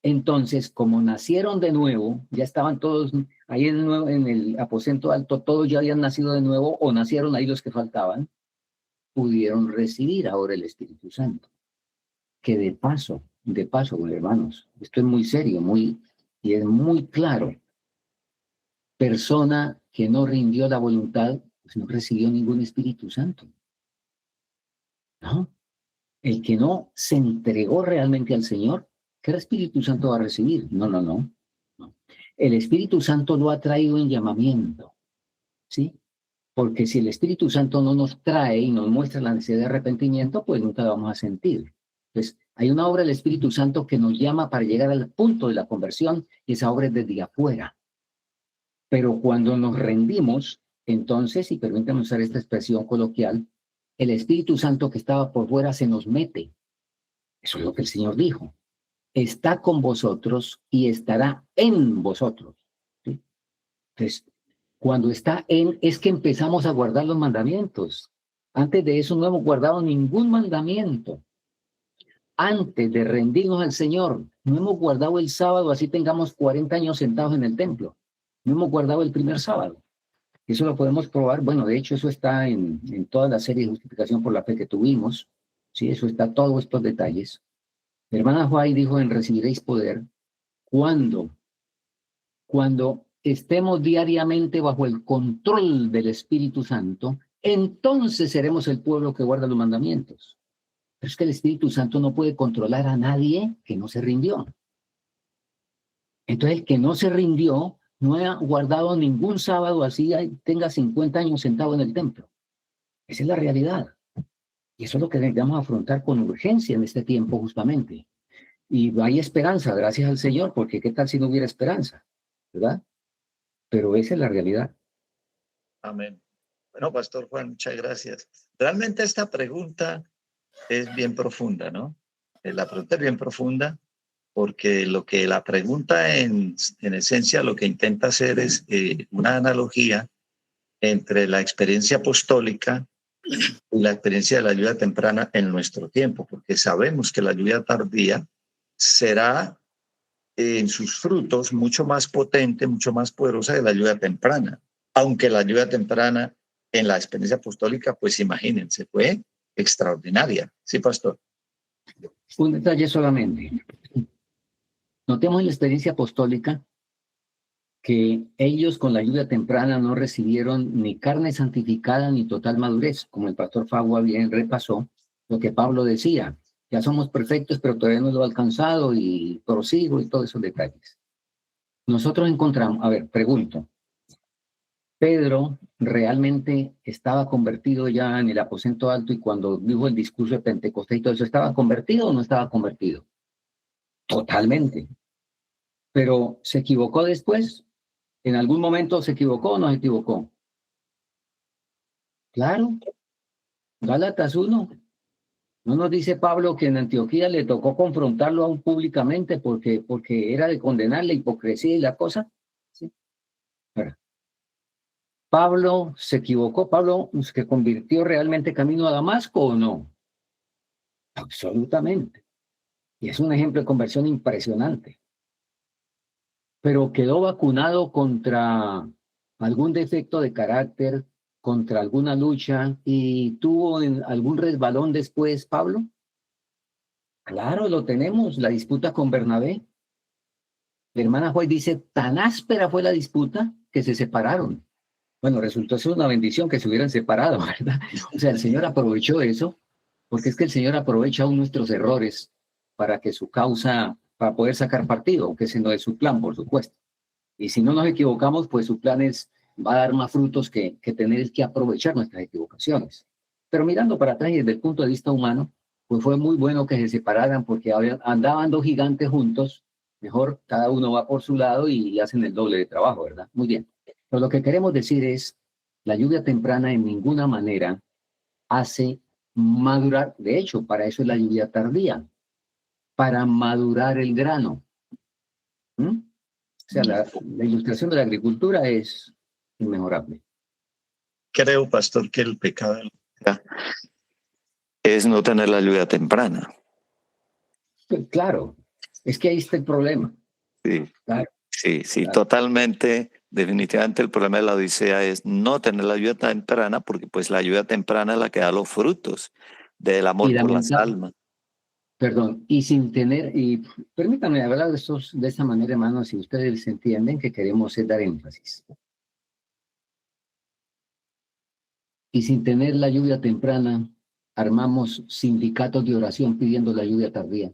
Speaker 5: Entonces, como nacieron de nuevo, ya estaban todos ahí en el aposento alto, todos ya habían nacido de nuevo o nacieron ahí los que faltaban, pudieron recibir ahora el Espíritu Santo. Que de paso, hermanos, esto es muy serio, y es muy claro. Persona que no rindió la voluntad, pues no recibió ningún Espíritu Santo. ¿No? El que no se entregó realmente al Señor, ¿qué Espíritu Santo va a recibir? No. El Espíritu Santo lo ha traído en llamamiento, ¿sí? Porque si el Espíritu Santo no nos trae y nos muestra la necesidad de arrepentimiento, pues nunca la vamos a sentir. Entonces, hay una obra del Espíritu Santo que nos llama para llegar al punto de la conversión, y esa obra es desde afuera. Pero cuando nos rendimos, entonces, y permítanme usar esta expresión coloquial, el Espíritu Santo que estaba por fuera se nos mete. Eso es lo que el Señor dijo. Está con vosotros y estará en vosotros. ¿Sí? Entonces, cuando está en, es que empezamos a guardar los mandamientos. Antes de eso no hemos guardado ningún mandamiento. Antes de rendirnos al Señor, no hemos guardado el sábado, así tengamos 40 años sentados en el templo. No hemos guardado el primer sábado. Eso lo podemos probar. Bueno, de hecho, eso está en toda la serie de justificación por la fe que tuvimos. Sí, eso está, todos estos detalles. Mi hermana Juárez dijo en recibiréis poder cuando estemos diariamente bajo el control del Espíritu Santo, entonces seremos el pueblo que guarda los mandamientos. Pero es que el Espíritu Santo no puede controlar a nadie que no se rindió. Entonces el que no se rindió no ha guardado ningún sábado, así tenga 50 años sentado en el templo. Esa es la realidad. Y eso es lo que debemos afrontar con urgencia en este tiempo justamente. Y hay esperanza, gracias al Señor, porque qué tal si no hubiera esperanza, ¿verdad? Pero esa es la realidad.
Speaker 2: Amén. Bueno, Pastor Juan, muchas gracias. Realmente esta pregunta es bien profunda, ¿no? La pregunta es bien profunda porque lo que la pregunta en esencia lo que intenta hacer es una analogía entre la experiencia apostólica y la experiencia de la ayuda temprana en nuestro tiempo, porque sabemos que la ayuda tardía será en sus frutos mucho más potente, mucho más poderosa de la ayuda temprana, aunque la ayuda temprana en la experiencia apostólica, pues imagínense, fue extraordinaria. Sí, pastor.
Speaker 5: Un detalle solamente. Notemos en la experiencia apostólica que ellos con la ayuda temprana no recibieron ni carne santificada ni total madurez, como el pastor Fagua bien repasó lo que Pablo decía. Ya somos perfectos, pero todavía no lo he alcanzado y prosigo y todos esos detalles. Nosotros encontramos, a ver, pregunto, ¿Pedro realmente estaba convertido ya en el aposento alto y cuando dijo el discurso de Pentecostés y todo eso, ¿estaba convertido o no estaba convertido? Totalmente. Pero ¿se equivocó después? ¿En algún momento se equivocó o no se equivocó? Claro, Gálatas 1. ¿No nos dice Pablo que en Antioquía le tocó confrontarlo aún públicamente porque era de condenar la hipocresía y la cosa? ¿Sí? ¿Pablo se equivocó? ¿Pablo se convirtió realmente camino a Damasco o no? Absolutamente. Y es un ejemplo de conversión impresionante. Pero quedó vacunado contra algún defecto de carácter, contra alguna lucha y tuvo algún resbalón después, Pablo. Claro, lo tenemos, la disputa con Bernabé. La hermana Juárez dice, tan áspera fue la disputa que se separaron. Bueno, resultó ser una bendición que se hubieran separado, ¿verdad? O sea, el Señor aprovechó eso, porque es que el Señor aprovecha aún nuestros errores para que su causa, para poder sacar partido, aunque ese no es su plan, por supuesto. Y si no nos equivocamos, pues su plan va a dar más frutos que tener que aprovechar nuestras equivocaciones. Pero mirando para atrás y desde el punto de vista humano, pues fue muy bueno que se separaran porque andaban dos gigantes juntos, mejor cada uno va por su lado y hacen el doble de trabajo, ¿verdad? Muy bien. Pero lo que queremos decir es, la lluvia temprana en ninguna manera hace madurar, de hecho, para eso es la lluvia tardía, para madurar el grano. ¿Mm? sea, la ilustración de la agricultura es inmejorable.
Speaker 6: Creo, pastor, que el pecado
Speaker 2: Es no tener la lluvia temprana.
Speaker 5: Claro, es que ahí está el problema.
Speaker 2: Sí,
Speaker 5: Claro,
Speaker 2: sí, sí,
Speaker 5: claro.
Speaker 2: totalmente. Definitivamente el problema de la Odisea es no tener la lluvia temprana, porque pues la lluvia temprana es la que da los frutos del amor
Speaker 5: Y
Speaker 2: por las
Speaker 5: lamenta-
Speaker 2: almas.
Speaker 5: Perdón, y sin tener, y permítanme hablar de esta manera, hermanos, si ustedes entienden que queremos es dar énfasis. Y sin tener la lluvia temprana, armamos sindicatos de oración pidiendo la lluvia tardía.